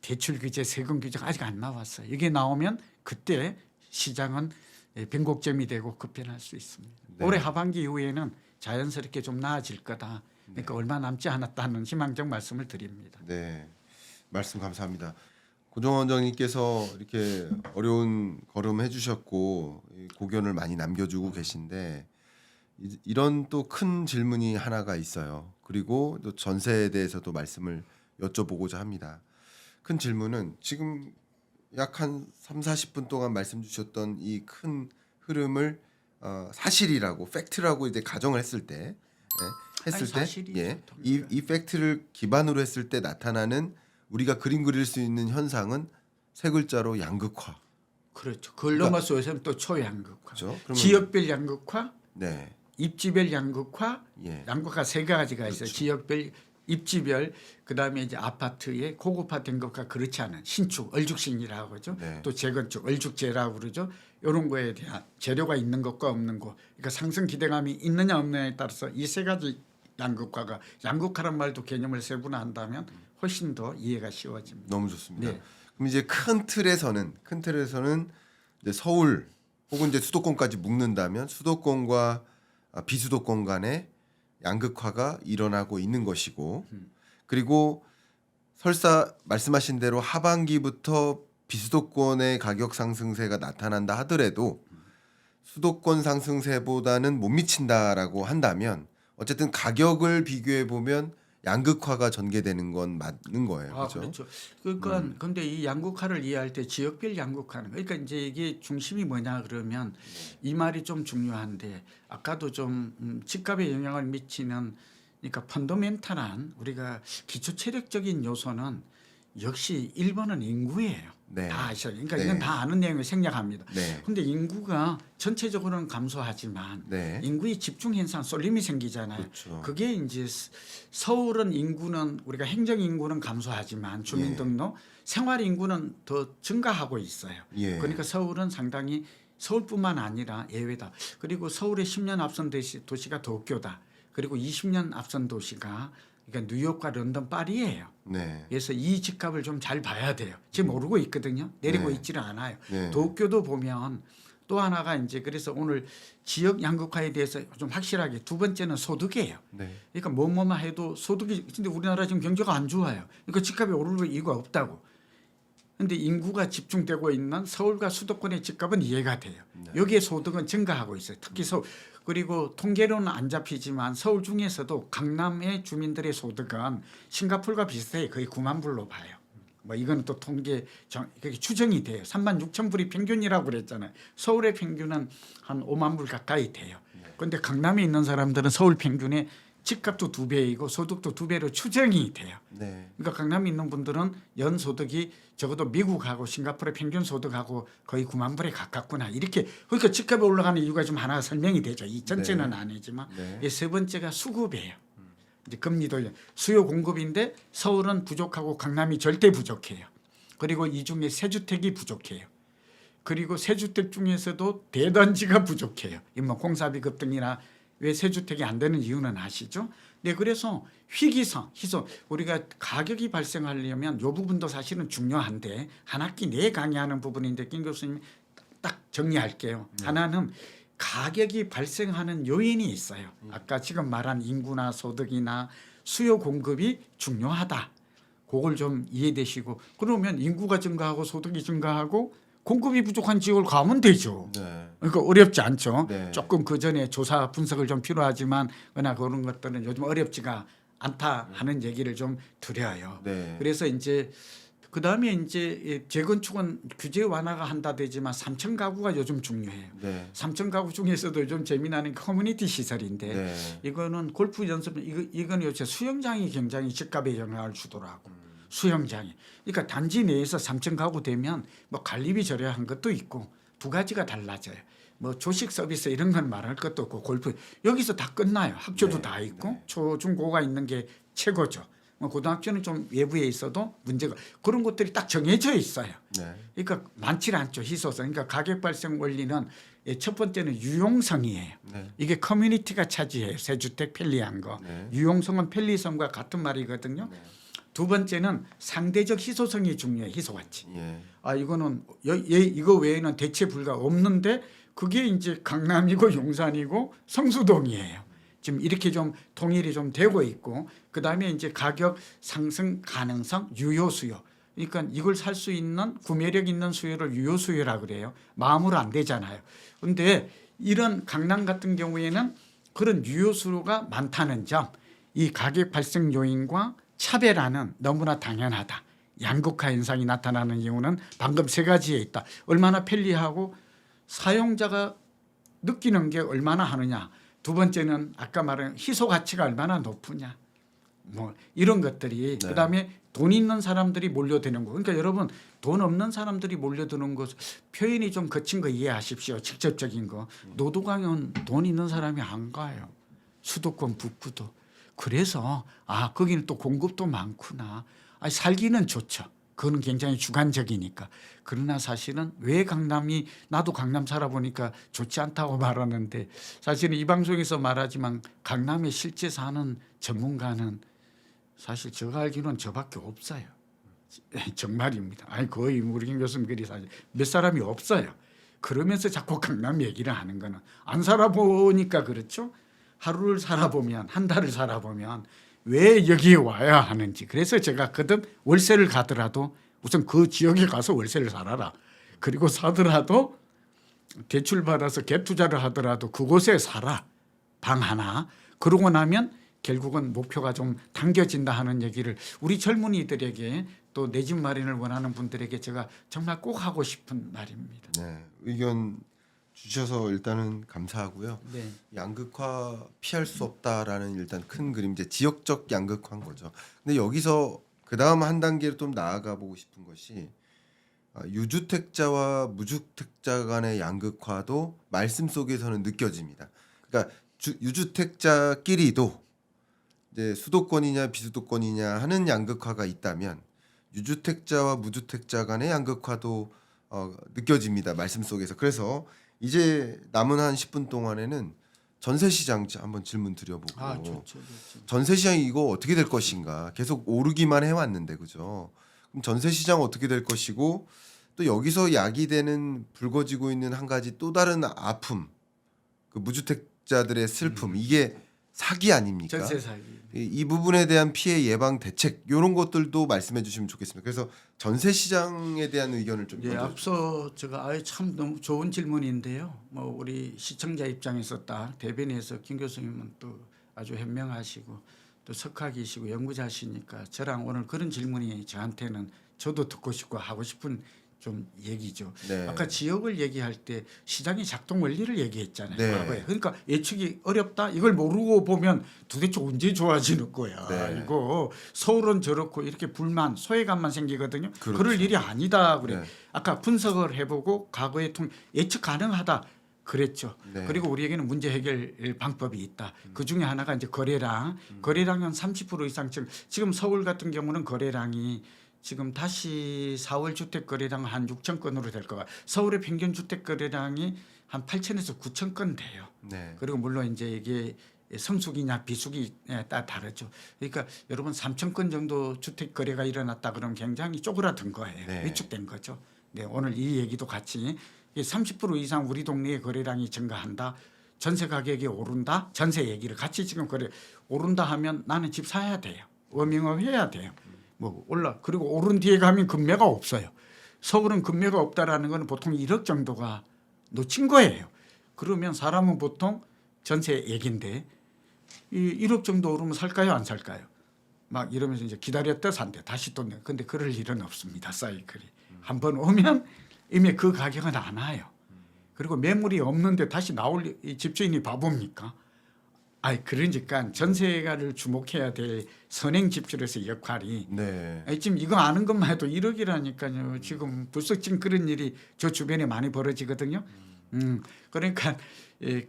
대출 규제, 세금 규제가 아직 안 나왔어요. 이게 나오면 그때 시장은 변곡점이 되고 급변할 수 있습니다. 네. 올해 하반기 이후에는 자연스럽게 좀 나아질 거다. 그러니까 얼마 남지 않았다는 희망적 말씀을 드립니다. 네. 말씀 감사합니다. 고정원 원장님께서 이렇게 어려운 걸음 해주셨고 고견을 많이 남겨주고 계신데 이런 또 큰 질문이 하나가 있어요. 그리고 또 전세에 대해서도 말씀을 여쭤보고자 합니다. 큰 질문은 지금 약 한 3, 40분 동안 말씀 주셨던 이 큰 흐름을 사실이라고 팩트라고 이제 가정을 했을 때 아니, 사실이죠. 이 팩트를 기반으로 했을 때 나타나는 우리가 그림 그릴 수 있는 현상은 세 글자로 양극화. 그렇죠. 그걸 넘어서 요새는 또 초양극화. 그렇죠? 그러면- 지역별 양극화, 네. 입지별 양극화, 예. 양극화 세 가지가 있어요. 그렇죠. 지역별, 입지별, 그다음에 이제 아파트의 고급화된 것과 그렇지 않은 신축, 얼죽신이라고 하죠. 네. 또 재건축, 얼죽재라고 그러죠. 이런 거에 대한 재료가 있는 것과 없는 것, 그러니까 상승 기대감이 있느냐 없느냐에 따라서 이 세 가지 양극화란 말도 개념을 세분화한다면 훨씬 더 이해가 쉬워집니다. 너무 좋습니다. 네. 그럼 이제 큰 틀에서는 이제 서울 혹은 이제 수도권까지 묶는다면 수도권과 비수도권 간의 양극화가 일어나고 있는 것이고 그리고 설사 말씀하신 대로 하반기부터 비수도권의 가격 상승세가 나타난다 하더라도 수도권 상승세보다는 못 미친다라고 한다면 어쨌든 가격을 비교해 보면 양극화가 전개되는 건 맞는 거예요. 그렇죠? 그렇죠. 그러니까 근데 이 양극화를 이해할 때 지역별 양극화는 그러니까 이제 이게 중심이 뭐냐 그러면 이 말이 좀 중요한데 아까도 좀 집값에 영향을 미치는 그러니까 펀더멘탈한 우리가 기초 체력적인 요소는 역시 1번은 인구예요. 네. 다 아셔요. 그러니까 네. 이건 다 아는 내용을 생략합니다. 네. 근데 인구가 전체적으로는 감소하지만 네. 인구의 집중 현상 쏠림이 생기잖아요. 그렇죠. 그게 이제 서울은 인구는 우리가 행정 인구는 감소하지만 주민등록 생활 인구는 더 증가하고 있어요. 예. 그러니까 서울은 상당히 서울뿐만 아니라 예외다. 그리고 서울의 10년 앞선 도시가 도쿄다. 그리고 20년 앞선 도시가 그러니까 뉴욕과 런던, 파리예요. 네. 그래서 이 집값을 좀 잘 봐야 돼요. 지금 오르고 있거든요. 내리고 네. 있지는 않아요. 네. 도쿄도 보면 또 하나가 이제 그래서 오늘 지역 양극화에 대해서 좀 확실하게 두 번째는 소득이에요. 네. 그러니까 뭐뭐만 해도 소득이 근데 우리나라 지금 경제가 안 좋아요. 그러니까 집값이 오를 이유가 없다고. 근데 인구가 집중되고 있는 서울과 수도권의 집값은 이해가 돼요. 여기에 소득은 증가하고 있어요. 특히 서울. 그리고 통계로는 안 잡히지만 서울 중에서도 강남의 주민들의 소득은 싱가포르가 비슷해요. 거의 9만 불로 봐요. 뭐 이거는 또 통계 그게 추정이 돼요. 3만 6천 불이 평균이라고 그랬잖아요. 서울의 평균은 한 5만 불 가까이 돼요. 그런데 강남에 있는 사람들은 서울 평균의 집값도 2배이고 소득도 2배로 추정이 돼요. 네. 그러니까 강남에 있는 분들은 연 소득이 적어도 미국하고 싱가포르의 평균 소득하고 거의 9만 불에 가깝구나. 이렇게 그러니까 집값이 올라가는 이유가 좀 하나 설명이 되죠. 이 전체는 네. 아니지만 네. 세 번째가 수급이에요. 이제 금리도 수요 공급인데 서울은 부족하고 강남이 절대 부족해요. 그리고 이 중에 세주택이 부족해요. 그리고 세주택 중에서도 대단지가 부족해요. 뭐 공사비 급등이나 왜 세주택이 안 되는 이유는 아시죠? 네, 그래서 희귀성, 희소 우리가 가격이 발생하려면 이 부분도 사실은 중요한데 한 학기 내에 강의하는 부분인데 김 교수님 딱 정리할게요. 하나는 가격이 발생하는 요인이 있어요. 아까 지금 말한 인구나 소득이나 수요 공급이 중요하다. 그걸 좀 이해되시고 그러면 인구가 증가하고 소득이 증가하고 공급이 부족한 지역을 가면 되죠. 네. 그러니까 어렵지 않죠. 네. 조금 그 전에 조사 분석을 좀 필요하지만 그러나 그런 것들은 요즘 어렵지가 않다 하는 얘기를 좀 드려요. 네. 그래서 이제 그 다음에 이제 재건축은 규제 완화가 한다 되지만 3천 가구가 요즘 중요해요. 네. 3천 가구 중에서도 요즘 재미나는 커뮤니티 시설인데 네. 이거는 골프 연습 이건 요새 수영장이 굉장히 집값에 영향을 주더라고. 수영장이. 그러니까 단지 내에서 3천 가구 되면 뭐 관리비 저렴한 것도 있고 두 가지가 달라져요. 뭐 조식 서비스 이런 건 말할 것도 없고 골프 여기서 다 끝나요. 학교도 네. 다 있고 네. 초, 중, 고가 있는 게 최고죠. 뭐 고등학교는 좀 외부에 있어도 문제가 그런 것들이 딱 정해져 있어요. 네. 그러니까 많지 않죠. 희소성. 그러니까 가격 발생 원리는 첫 번째는 유용성이에요. 네. 이게 커뮤니티가 차지해요. 세주택 편리한 거. 네. 유용성은 편리성과 같은 말이거든요. 네. 두 번째는 상대적 희소성이 중요해요. 희소가치. 예. 아 이거는 이거 외에는 대체 불가 없는데 그게 이제 강남이고 용산이고 성수동이에요. 지금 이렇게 좀 통일이 좀 되고 있고 그다음에 이제 가격 상승 가능성 유효 수요. 그러니까 이걸 살 수 있는 구매력 있는 수요를 유효 수요라고 그래요. 마음으로 안 되잖아요. 그런데 이런 강남 같은 경우에는 그런 유효 수요가 많다는 점, 이 가격 발생 요인과 차별화는 너무나 당연하다. 양극화 현상이 나타나는 이유는 방금 세 가지에 있다. 얼마나 편리하고 사용자가 느끼는 게 얼마나 하느냐. 두 번째는 아까 말한 희소 가치가 얼마나 높으냐. 뭐 이런 것들이 네. 그다음에 돈 있는 사람들이 몰려드는 거. 그러니까 여러분 돈 없는 사람들이 몰려드는 것 표현이 좀 거친 거 이해하십시오. 직접적인 거. 노도강은 돈 있는 사람이 안 가요. 수도권 북구도. 그래서 아 거기는 또 공급도 많구나. 아, 살기는 좋죠. 그거는 굉장히 주관적이니까. 그러나 사실은 왜 강남이 나도 강남 살아보니까 좋지 않다고 말하는데 사실은 이 방송에서 말하지만 강남에 실제 사는 전문가는 사실 제가 알기로는 저밖에 없어요. 정말입니다. 아니 거의 우리 김 교수님 그리 사실 몇 사람이 없어요. 그러면서 자꾸 강남 얘기를 하는 거는 안 살아보니까 그렇죠. 하루를 살아보면 한 달을 살아보면 왜 여기에 와야 하는지. 그래서 제가 거듭 월세를 가더라도 우선 그 지역에 가서 월세를 살아라. 그리고 사더라도 대출 받아서 갭 투자를 하더라도 그곳에 살아. 방 하나. 그러고 나면 결국은 목표가 좀 당겨진다 하는 얘기를 우리 젊은이들에게 또 내 집 마련을 원하는 분들에게 제가 정말 꼭 하고 싶은 말입니다. 네. 의견 주셔서 일단은 감사하고요. 네. 양극화 피할 수 없다라는 일단 큰 그림 이제 지역적 양극화인 거죠. 근데 여기서 그 다음 한 단계로 좀 나아가 보고 싶은 것이 유주택자와 무주택자 간의 양극화도 말씀 속에서는 느껴집니다. 그러니까 유주택자끼리도 이제 수도권이냐 비수도권이냐 하는 양극화가 있다면 유주택자와 무주택자 간의 양극화도 느껴집니다. 말씀 속에서. 그래서 이제 남은 한 10분 동안에는 전세 시장 한번 질문 드려보고 좋죠. 전세 시장이 이거 어떻게 될 것인가 계속 오르기만 해왔는데 그죠? 그럼 전세 시장 어떻게 될 것이고 또 여기서 야기되는 불거지고 있는 한 가지 또 다른 아픔 그 무주택자들의 슬픔 이게 사기 아닙니까? 전세 사기. 이 부분에 대한 피해 예방 대책 이런 것들도 말씀해 주시면 좋겠습니다. 그래서 전세 시장에 대한 의견을 좀 예, 먼저 앞서 제가 참 너무 좋은 질문인데요. 뭐 우리 시청자 입장에서 딱 대변해서 김 교수님은 또 아주 현명하시고 또 석학이시고 연구자시니까 저랑 오늘 그런 질문이 저한테는 저도 듣고 싶고 하고 싶은 좀 얘기죠. 네. 아까 지역을 얘기할 때 시장의 작동 원리를 얘기했잖아요. 네. 과거에. 그러니까 예측이 어렵다. 이걸 모르고 보면 도대체 언제 좋아지는 거야. 네. 이거 서울은 저렇고 이렇게 불만, 소외감만 생기거든요. 그렇죠. 그럴 일이 아니다. 그래. 네. 아까 분석을 해보고 과거에 예측 가능하다. 그랬죠. 네. 그리고 우리에게는 문제 해결 방법이 있다. 그 중에 하나가 이제 거래량. 거래량은 30% 이상 지금 서울 같은 경우는 거래량이 지금 다시 4월 주택 거래량 한 6천 건으로 될 거가. 서울의 평균 주택 거래량이 한 8천에서 9천 건 돼요. 네. 그리고 물론 이제 이게 성수기냐 비수기에 따라 다르죠. 그러니까 여러분 3천 건 정도 주택 거래가 일어났다 그러면 굉장히 쪼그라든 거예요. 네. 위축된 거죠. 네, 오늘 이 얘기도 같이 30% 이상 우리 동네의 거래량이 증가한다. 전세 가격이 오른다. 전세 얘기를 같이 지금 오른다 하면 나는 집 사야 돼요. 워밍업 해야 돼요. 뭐 그리고 오른 뒤에 가면 금매가 없어요. 서울은 금매가 없다라는 거는 보통 1억 정도가 놓친 거예요. 그러면 사람은 보통 전세 얘긴데 1억 정도 오르면 살까요, 안 살까요? 막 이러면서 이제 기다렸다 산대. 다시 또 근데 그럴 일은 없습니다. 사이클이 한번 오면 이미 그 가격은 안 와요. 그리고 매물이 없는데 다시 나올 이 집주인이 바보입니까? 그러니까 전세가를 주목해야 될 선행 집주로서의 역할이 네. 지금 이거 아는 것만 해도 1억이라니까요. 지금 불쑥 지금 그런 일이 저 주변에 많이 벌어지거든요. 그러니까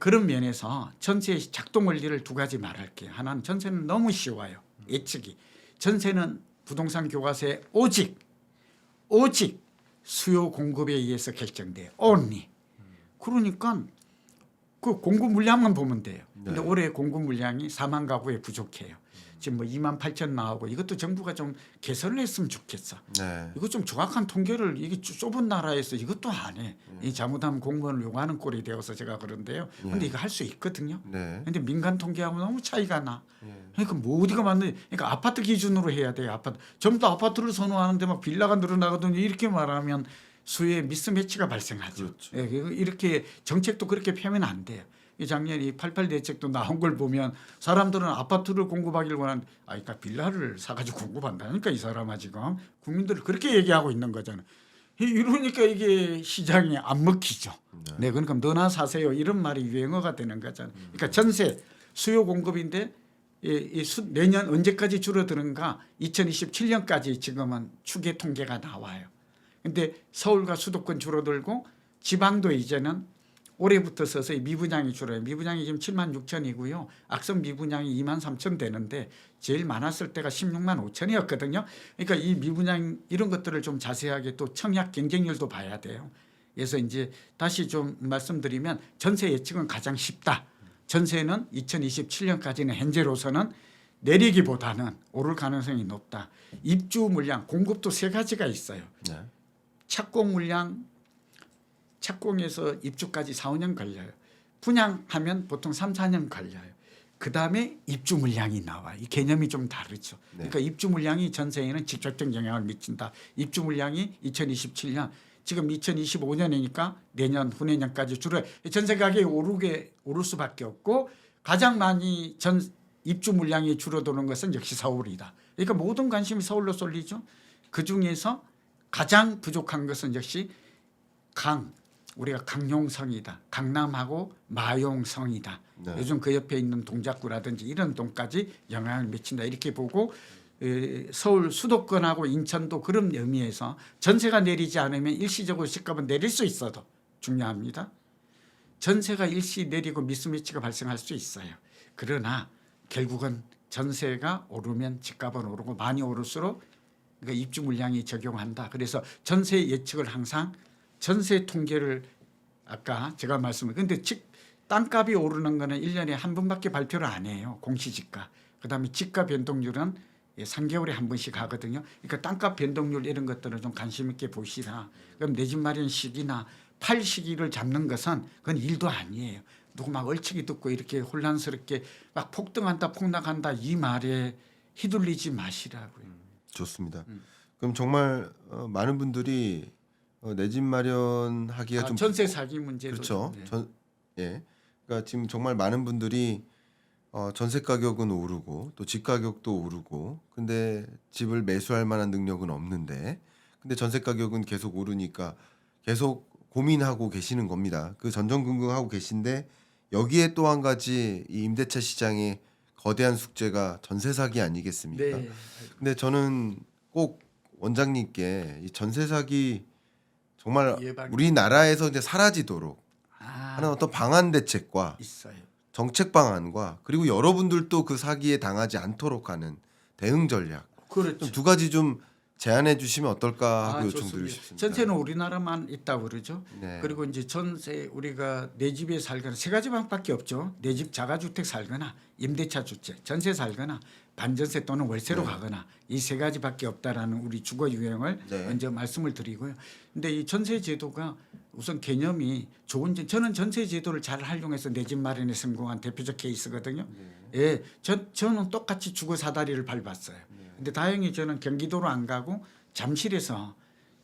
그런 면에서 전세의 작동 원리를 두 가지 말할게요. 하나는 전세는 너무 쉬워요. 예측이. 전세는 부동산 교과서에 오직 수요 공급에 의해서 결정돼요. only. 그러니까 그 공급 물량만 보면 돼요. 근데 네. 올해 공급 물량이 4만 가구에 부족해요. 지금 뭐 2만 8천 나오고 이것도 정부가 좀 개선을 했으면 좋겠어. 네. 이거 좀 정확한 통계를 이게 좁은 나라에서 이것도 안 해. 이 잘못하면 공무원을 요구하는 꼴이 되어서 제가 그런데요. 근데 이거 할 수 있거든요. 네. 근데 민간 통계하고 너무 차이가 나. 네. 그러니까 뭐 어디가 맞는? 그러니까 아파트 기준으로 해야 돼요. 아파트. 전부 다 아파트를 선호하는데 막 빌라가 늘어나거든요. 이렇게 말하면 수요에 미스매치가 발생하죠. 그렇죠. 예, 이렇게 정책도 그렇게 펴면 안 돼요. 이 작년 이 88 대책도 나온 걸 보면 사람들은 아파트를 공급하기를 원하는데 그러니까 빌라를 사가지고 공급한다니까 이 사람아 지금 국민들을 그렇게 얘기하고 있는 거잖아요. 이러니까 이게 시장이 안 먹히죠. 네, 그러니까 너나 사세요 이런 말이 유행어가 되는 거잖아요. 그러니까 전세 수요 공급인데 내년 언제까지 줄어드는가 2027년까지 지금은 추계 통계가 나와요. 근데 서울과 수도권 줄어들고 지방도 이제는 올해부터 서서히 미분양이 줄어요. 미분양이 지금 7만 6천이고요. 악성 미분양이 2만 3천 되는데 제일 많았을 때가 16만 5천이었거든요. 그러니까 이 미분양 이런 것들을 좀 자세하게 또 청약 경쟁률도 봐야 돼요. 그래서 이제 다시 좀 말씀드리면 전세 예측은 가장 쉽다. 전세는 2027년까지는 현재로서는 내리기보다는 오를 가능성이 높다. 입주 물량, 공급도 세 가지가 있어요. 네. 착공 물량, 착공에서 입주까지 4, 5년 걸려요. 분양하면 보통 3, 4년 걸려요. 그다음에 입주 물량이 나와. 이 개념이 좀 다르죠. 그러니까 입주 물량이 전세에는 직접적 영향을 미친다. 입주 물량이 2027년, 지금 2025년이니까 내년, 후내년까지 전세 가격이 오를 수밖에 없고 가장 많이 입주 물량이 줄어드는 것은 역시 서울이다. 그러니까 모든 관심이 서울로 쏠리죠. 그중에서 가장 부족한 것은 역시 우리가 강용성이다. 강남하고 마용성이다. 네. 요즘 그 옆에 있는 동작구라든지 이런 동까지 영향을 미친다. 이렇게 보고 서울 수도권하고 인천도 그런 의미에서 전세가 내리지 않으면 일시적으로 집값은 내릴 수 있어도 중요합니다. 전세가 일시 내리고 미스매치가 발생할 수 있어요. 그러나 결국은 전세가 오르면 집값은 오르고 많이 오를수록 그러니까 입주 물량이 적용한다. 그래서 전세 예측을 항상 전세 통계를 아까 제가 말씀을 근데 땅값이 오르는 거는 1년에 한 번밖에 발표를 안 해요. 공시지가. 그다음에 지가 변동률은 3개월에 한 번씩 하거든요. 그러니까 땅값 변동률 이런 것들은 좀 관심 있게 보시라. 그럼 내 집 마련 시기나 팔 시기를 잡는 것은 그건 일도 아니에요. 누구 막 얼치기 듣고 이렇게 혼란스럽게 막 폭등한다 폭락한다 이 말에 휘둘리지 마시라고요. 좋습니다. 그럼 정말 많은 분들이 내 집 마련하기가 좀 전세 사기 문제도 그렇죠. 좀, 예. 그러니까 지금 정말 많은 분들이 전세 가격은 오르고 또 집 가격도 오르고 근데 집을 매수할 만한 능력은 없는데 근데 전세 가격은 계속 오르니까 계속 고민하고 계시는 겁니다. 그 전전긍긍하고 계신데 여기에 또 한 가지 이 임대차 시장의 거대한 숙제가 전세 사기 아니겠습니까? 네. 근데 저는 꼭 원장님께 이 전세 사기 정말 예방- 우리나라에서 이제 사라지도록 아, 하는 어떤 방안 대책과 있어요. 정책 방안과 그리고 여러분들도 그 사기에 당하지 않도록 하는 대응 전략 그렇죠. 좀 두 가지 좀 제안해 주시면 어떨까 하고 요청드리고 좋습니다. 싶습니다. 전세는 우리나라만 있다고 그러죠. 네. 그리고 이제 전세 우리가 내 집에 살거나 세 가지 방법밖에 없죠. 내 집 자가주택 살거나 임대차 주택 전세 살거나 반전세 또는 월세로 가거나 이 세 가지밖에 없다라는 우리 주거 유형을 네. 먼저 말씀을 드리고요. 근데 이 전세 제도가 우선 개념이 좋은 저는 전세 제도를 잘 활용해서 내 집 마련에 성공한 대표적 케이스거든요. 예, 저는 똑같이 주거 사다리를 밟았어요. 근데 다행히 저는 경기도로 안 가고 잠실에서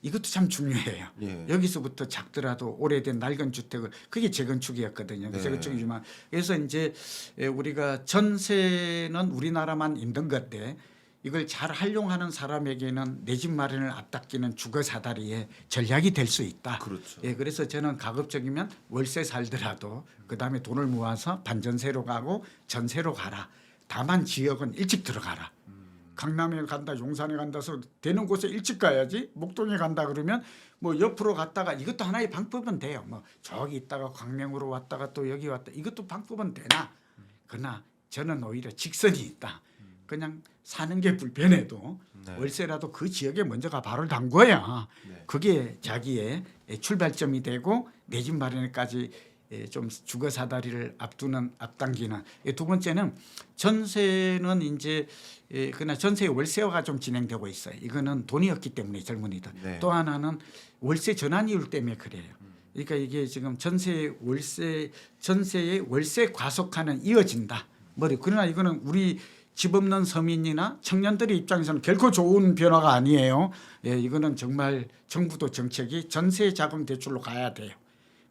이것도 참 중요해요. 예. 여기서부터 작더라도 오래된 낡은 주택을 그게 재건축이었거든요. 네. 재건축이지만 그래서 이제 우리가 전세는 우리나라만 있는 건데 이걸 잘 활용하는 사람에게는 내 집 마련을 앞당기는 주거 사다리의 전략이 될 수 있다. 그렇죠. 예, 그래서 저는 가급적이면 월세 살더라도 그 다음에 돈을 모아서 반전세로 가고 전세로 가라. 다만 지역은 일찍 들어가라. 강남에 간다, 용산에 간다서 되는 곳에 일찍 가야지. 목동에 간다 그러면 뭐 옆으로 갔다가 이것도 하나의 방법은 돼요. 뭐 저기 있다가 광명으로 왔다가 또 여기 왔다 이것도 방법은 되나. 그러나 저는 오히려 직선이 있다. 그냥 사는 게 불편해도 네. 월세라도 그 지역에 먼저가 발을 담궈야 네. 그게 자기의 출발점이 되고 내 집 마련까지 좀 주거 사다리를 앞당기는. 두 번째는 전세는 이제 그러나 전세 월세화가 좀 진행되고 있어요. 이거는 돈이 없기 때문에 젊은이들. 네. 또 하나는 월세 전환이율 때문에 그래요. 그러니까 이게 지금 전세의 월세 과속화는 이어진다. 그러나 이거는 우리 집 없는 서민이나 청년들의 입장에서는 결코 좋은 변화가 아니에요. 예, 이거는 정말 정부도 정책이 전세 자금 대출로 가야 돼요.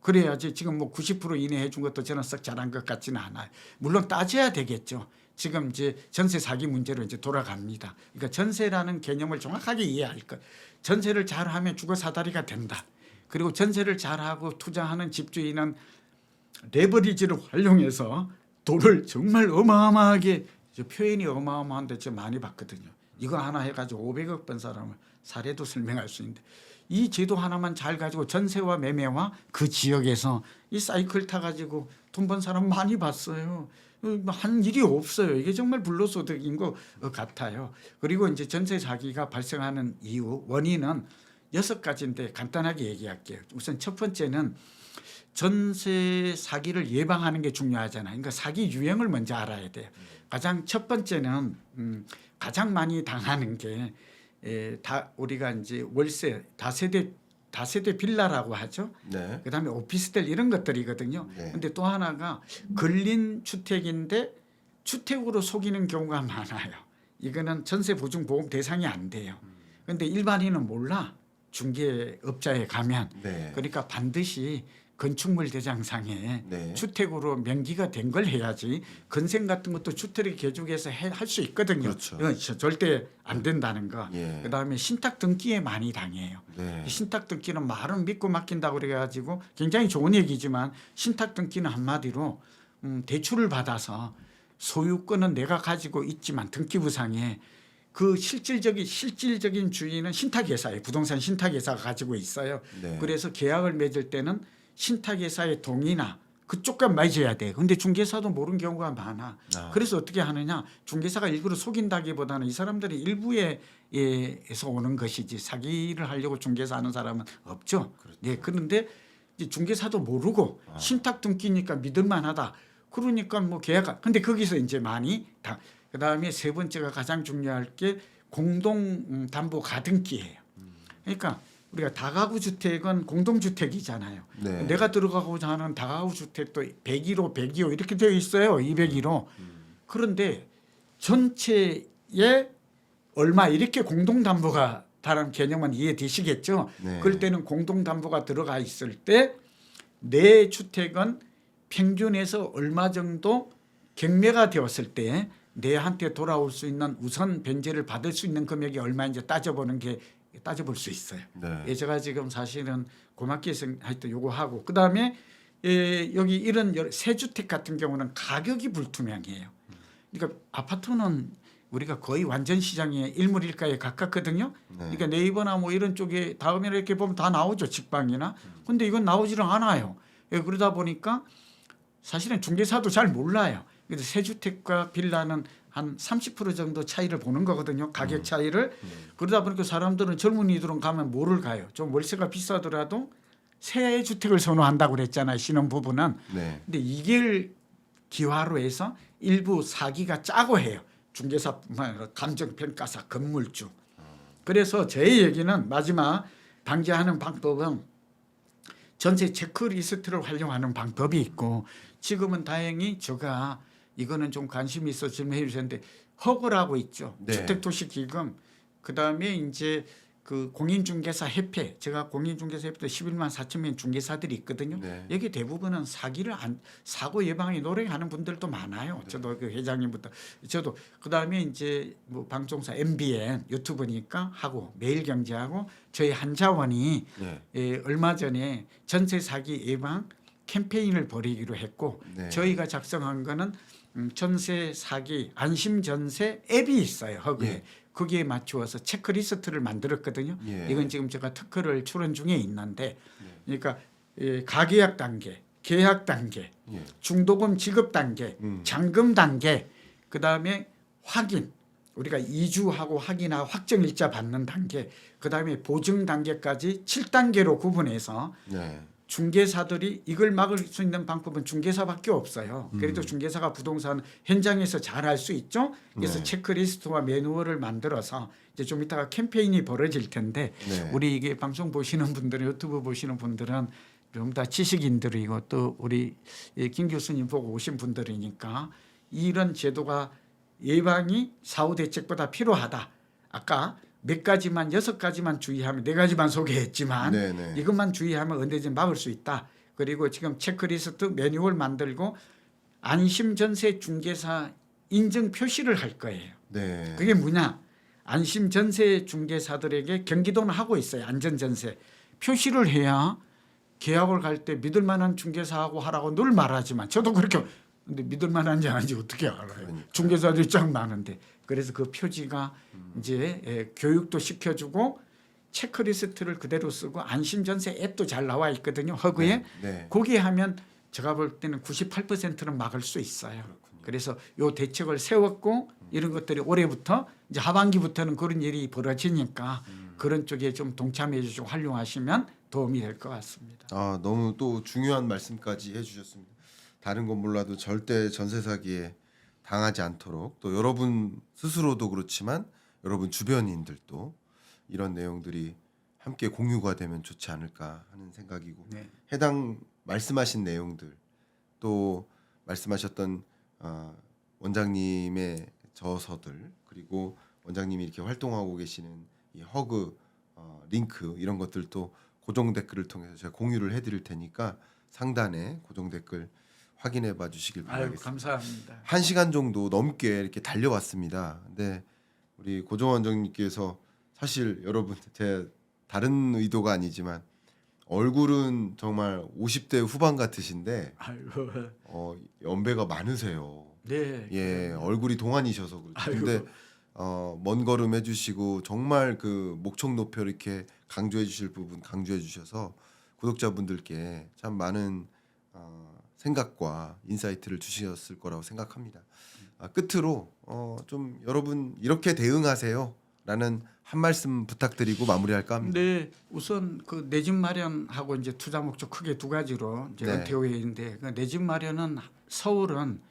그래야지 지금 뭐 90% 이내 해준 것도 저는 썩 잘한 것 같지는 않아요. 물론 따져야 되겠죠. 지금 이제 전세 사기 문제로 이제 돌아갑니다. 그러니까 전세라는 개념을 정확하게 이해할 것. 전세를 잘하면 주거 사다리가 된다. 그리고 전세를 잘하고 투자하는 집주인은 레버리지를 활용해서 돈을 정말 어마어마하게 표현이 어마어마한데 저 많이 봤거든요. 이거 하나 해가지고 500억 번 사람을 사례도 설명할 수 있는데 이 제도 하나만 잘 가지고 전세와 매매와 그 지역에서 이 사이클 타가지고 돈 번 사람 많이 봤어요. 한 일이 없어요. 이게 정말 불로소득인 것 같아요. 그리고 이제 전세 사기가 발생하는 이유 원인은 6가지인데 간단하게 얘기할게요. 우선 첫 번째는 전세 사기를 예방하는 게 중요하잖아요. 그러니까 사기 유형을 먼저 알아야 돼요. 가장 첫 번째는 가장 많이 당하는 게 다 우리가 이제 월세 다세대 빌라라고 하죠. 네. 그다음에 오피스텔 이런 것들이거든요. 네. 근데 또 하나가 근린 주택인데 주택으로 속이는 경우가 많아요. 이거는 전세 보증 보험 대상이 안 돼요. 근데 일반인은 몰라. 중개업자에 가면 네. 그러니까 반드시 건축물 대장상에 네. 주택으로 명기가 된 걸 해야지 건생 같은 것도 주택 개조해서 할 수 있거든요. 그렇죠. 이건 절대 안 된다는 거. 예. 그다음에 신탁 등기에 많이 당해요. 네. 이 신탁 등기는 말은 믿고 맡긴다고 그래가지고 굉장히 좋은 얘기지만 신탁 등기는 한마디로 대출을 받아서 소유권은 내가 가지고 있지만 등기부상에 그 실질적인 주인은 신탁회사예요. 부동산 신탁회사가 가지고 있어요. 네. 그래서 계약을 맺을 때는 신탁회사의 동의나 그쪽과 맺어야 돼. 근데 중개사도 모르는 경우가 많아. 그래서 어떻게 하느냐? 중개사가 일부러 속인다기보다는 이 사람들이 일부에서 오는 것이지 사기를 하려고 중개사 하는 사람은 없죠. 그렇죠. 네, 그런데 이제 중개사도 모르고 신탁 등기니까 믿을만하다. 그러니까 뭐 계약. 근데 거기서 이제 많이 다. 그다음에 세 번째가 가장 중요할 게 공동 담보 가등기예요. 그러니까 우리가 다가구 주택은 공동 주택이잖아요. 네. 내가 들어가고자 하는 다가구 주택도 101호, 102호 이렇게 되어 있어요. 201호. 그런데 전체에 얼마 이렇게 공동 담보가 다른 개념은 이해되시겠죠? 네. 그럴 때는 공동 담보가 들어가 있을 때 내 주택은 평균에서 얼마 정도 경매가 되었을 때 내한테 돌아올 수 있는 우선 변제를 받을 수 있는 금액이 얼마인지 따져볼 수 있어요. 네. 예, 제가 지금 사실은 고맙게 하여튼 요거 하고 그다음에 여기 이런 새 주택 같은 경우는 가격이 불투명해요. 그러니까 아파트는 우리가 거의 완전 시장의 일물일가에 가깝거든요. 네. 그러니까 네이버나 뭐 이런 쪽에 다음에 이렇게 보면 다 나오죠. 직방이나. 근데 이건 나오지를 않아요. 예, 그러다 보니까 사실은 중개사도 잘 몰라요. 그래서 새 주택과 빌라는 한 30% 정도 차이를 보는 거거든요. 가격 차이를. 그러다 보니까 사람들은 젊은이들은 가면 뭐를 가요? 좀 월세가 비싸더라도 새 주택을 선호한다고 그랬잖아요. 신혼부부는. 네. 근데 이걸 기화로 해서 일부 사기가 짜고 해요. 중개사뿐만 아니라 감정평가사, 건물주. 그래서 제 얘기는 마지막 방지하는 방법은 전세 체크리스트를 활용하는 방법이 있고 지금은 다행히 제가 이거는 좀 관심이 있어 질문해 주셨는데 허그라고 있죠. 네. 주택도시기금. 그다음에 이제 그 공인중개사 협회 제가 공인중개사 협회 11만 4천 명 중개사들이 있거든요. 네. 여기 대부분은 사고 예방에 노력하는 분들도 많아요. 저도 그 회장님부터 저도 그다음에 이제 뭐 방송사 MBN 유튜브니까 하고 매일경제하고 저희 한자원이 네. 얼마 전에 전세 사기 예방 캠페인을 벌이기로 했고 네. 저희가 작성한 거는 전세 사기 안심 전세 앱이 있어요. 거기에 예. 거기에 맞추어서 체크리스트를 만들었거든요. 예. 이건 지금 제가 특허를 출원 중에 있는데 그러니까 가계약 단계, 계약 단계, 예. 중도금 지급 단계, 잔금 단계, 그다음에 확인 우리가 이주하고 확인하고 확정일자 받는 단계, 그다음에 보증 단계까지 7단계로 구분해서 네. 중개사들이 이걸 막을 수 있는 방법은 중개사밖에 없어요. 그래도 중개사가 부동산 현장에서 잘 알 수 있죠. 그래서 네. 체크리스트와 매뉴얼을 만들어서 이제 좀 이따가 캠페인이 벌어질 텐데 네. 우리 이게 방송 보시는 분들은 유튜브 보시는 분들은 좀 다 지식인들이고 또 우리 김 교수님 보고 오신 분들이니까 이런 제도가 예방이 사후 대책보다 필요하다. 아까 몇 가지만 6가지만 주의하면 4가지만 소개했지만 네네. 이것만 주의하면 언제든 막을 수 있다. 그리고 지금 체크리스트 매뉴얼 만들고 안심전세 중개사 인증 표시를 할 거예요. 네. 그게 뭐냐? 안심전세 중개사들에게 경기도는 하고 있어요. 안전전세 표시를 해야 계약을 갈 때 믿을 만한 중개사하고 하라고 늘 말하지만 저도 그렇게 근데 믿을 만한지 아닌지 어떻게 알아요? 그러니까요. 중개사들이 짱 많은데 그래서 그 표지가 이제 교육도 시켜주고 체크리스트를 그대로 쓰고 안심전세 앱도 잘 나와 있거든요. 허그에 네. 네. 거기에 하면 제가 볼 때는 98%는 막을 수 있어요. 그래서 요 대책을 세웠고 이런 것들이 올해부터 이제 하반기부터는 그런 일이 벌어지니까 그런 쪽에 좀 동참해 주시고 활용하시면 도움이 될 것 같습니다. 아, 너무 또 중요한 말씀까지 해주셨습니다. 다른 건 몰라도 절대 전세 사기에 당하지 않도록 또 여러분 스스로도 그렇지만 여러분 주변인들도 이런 내용들이 함께 공유가 되면 좋지 않을까 하는 생각이고 네. 해당 말씀하신 내용들 또 말씀하셨던 원장님의 저서들 그리고 원장님이 이렇게 활동하고 계시는 이 허그 링크 이런 것들도 고정 댓글을 통해서 제가 공유를 해드릴 테니까 상단에 고정 댓글 확인해 봐 주시길 아유, 바라겠습니다. 감사합니다. 1시간 정도 넘게 이렇게 달려왔습니다. 근데 우리 고정 원장님께서 사실 여러분 제 다른 의도가 아니지만 얼굴은 정말 50대 후반 같으신데 아이고, 연배가 많으세요. 네. 예, 얼굴이 동안이셔서 그렇죠. 아이고. 근데 먼 걸음 해주시고 정말 그 목청 높여 이렇게 강조해 주실 부분 강조해 주셔서 구독자분들께 참 많은 생각과 인사이트를 주셨을 거라고 생각합니다. 끝으로 좀 여러분 이렇게 대응하세요라는 한 말씀 부탁드리고 마무리할까 합니다. 네, 우선 그 내 집 마련하고 이제 투자 목적 크게 두 가지로 이제 네. 은퇴후에인데 내 집 마련은 서울은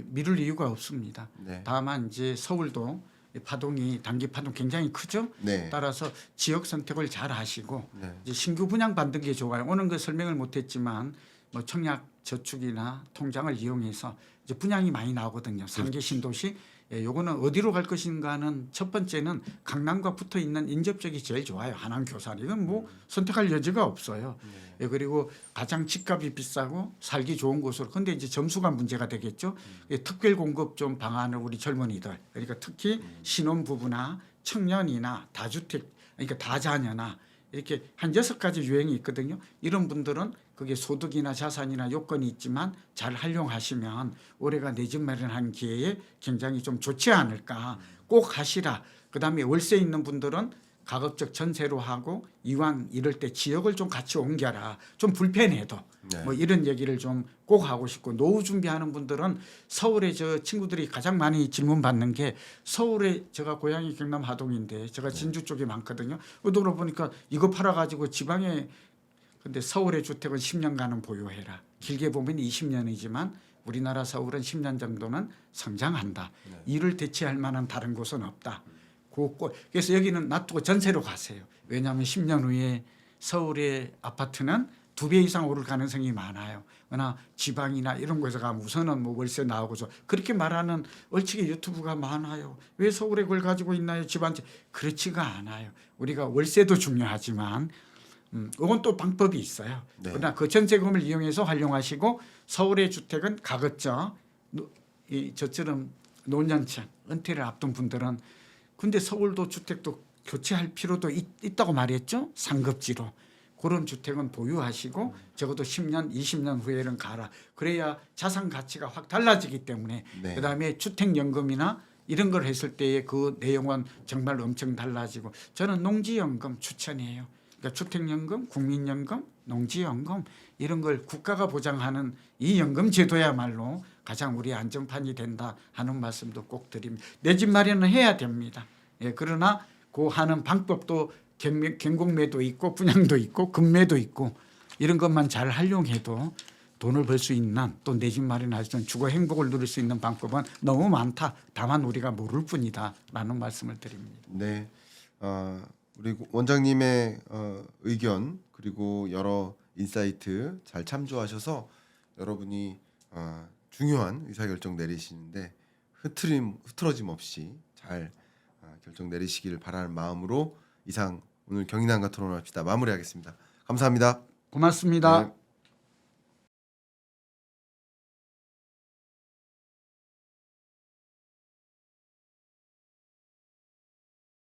미룰 이유가 없습니다. 네. 다만 이제 서울도 파동이 단기 파동 굉장히 크죠. 네. 따라서 지역 선택을 잘 하시고 네. 이제 신규 분양 받는 게 좋아요. 오늘 그 설명을 못했지만 뭐 청약 저축이나 통장을 이용해서 이제 분양이 많이 나오거든요. 3개 신도시. 요거는 어디로 갈 것인가는 첫 번째는 강남과 붙어 있는 인접적이 제일 좋아요. 하남, 교산. 이건 뭐 선택할 여지가 없어요. 그리고 가장 집값이 비싸고 살기 좋은 곳으로. 근데 이제 점수가 문제가 되겠죠. 특별 공급 좀 방안을 우리 젊은이들, 그러니까 특히 신혼부부나 청년이나 다주택, 그러니까 다자녀나 이렇게 한 6가지 유형이 있거든요. 이런 분들은 그게 소득이나 자산이나 요건이 있지만 잘 활용하시면 올해가 내 집 마련하는 기회에 굉장히 좀 좋지 않을까. 꼭 하시라. 그다음에 월세 있는 분들은 가급적 전세로 하고 이왕 이럴 때 지역을 좀 같이 옮겨라. 좀 불편해도 네. 뭐 이런 얘기를 좀 꼭 하고 싶고, 노후 준비하는 분들은 서울에 저 친구들이 가장 많이 질문 받는 게 서울에, 제가 고향이 경남 하동인데 제가 진주 쪽에 많거든요. 그러다 보니까 이거 팔아가지고 지방에, 근데 서울의 주택은 10년간은 보유해라. 길게 보면 20년이지만 우리나라 서울은 10년 정도는 성장한다. 이를 대체할 만한 다른 곳은 없다. 그래서 여기는 놔두고 전세로 가세요. 왜냐하면 10년 후에 서울의 아파트는 2배 이상 오를 가능성이 많아요. 그러나 지방이나 이런 곳에 가면 우선은 뭐 월세 나오고서 그렇게 말하는 얼치기 유튜브가 많아요. 왜 서울에 그걸 가지고 있나요? 집안. 그렇지가 않아요. 우리가 월세도 중요하지만 이건 또 방법이 있어요. 네. 그러나 그 전세금을 이용해서 활용하시고, 서울의 주택은 가급적 저처럼 노년층 은퇴를 앞둔 분들은, 근데 서울도 주택도 교체할 필요도 있다고 말했죠. 상급지로. 그런 주택은 보유하시고 적어도 10년, 20년 후에는 가라. 그래야 자산 가치가 확 달라지기 때문에. 네. 그다음에 주택연금이나 이런 걸 했을 때의 그 내용은 정말 엄청 달라지고, 저는 농지연금 추천해요. 그러니까 주택연금, 국민연금, 농지연금 이런 걸 국가가 보장하는 이 연금 제도야말로 가장 우리 안전판이 된다 하는 말씀도 꼭 드립니다. 내 집 마련은 해야 됩니다. 그러나 그 하는 방법도 경공매도 있고 분양도 있고 급매도 있고 이런 것만 잘 활용해도 돈을 벌 수 있는, 또 내 집 마련할 수 있는 주거 행복을 누릴 수 있는 방법은 너무 많다. 다만 우리가 모를 뿐이다라는 말씀을 드립니다. 네. 우리 원장님의 의견 그리고 여러 인사이트 잘 참조하셔서 여러분이 중요한 의사결정 내리시는데 흐트러짐 없이 잘 결정 내리시길 바라는 마음으로 이상 오늘 경인남과 토론합시다 마무리하겠습니다. 감사합니다. 고맙습니다. 네.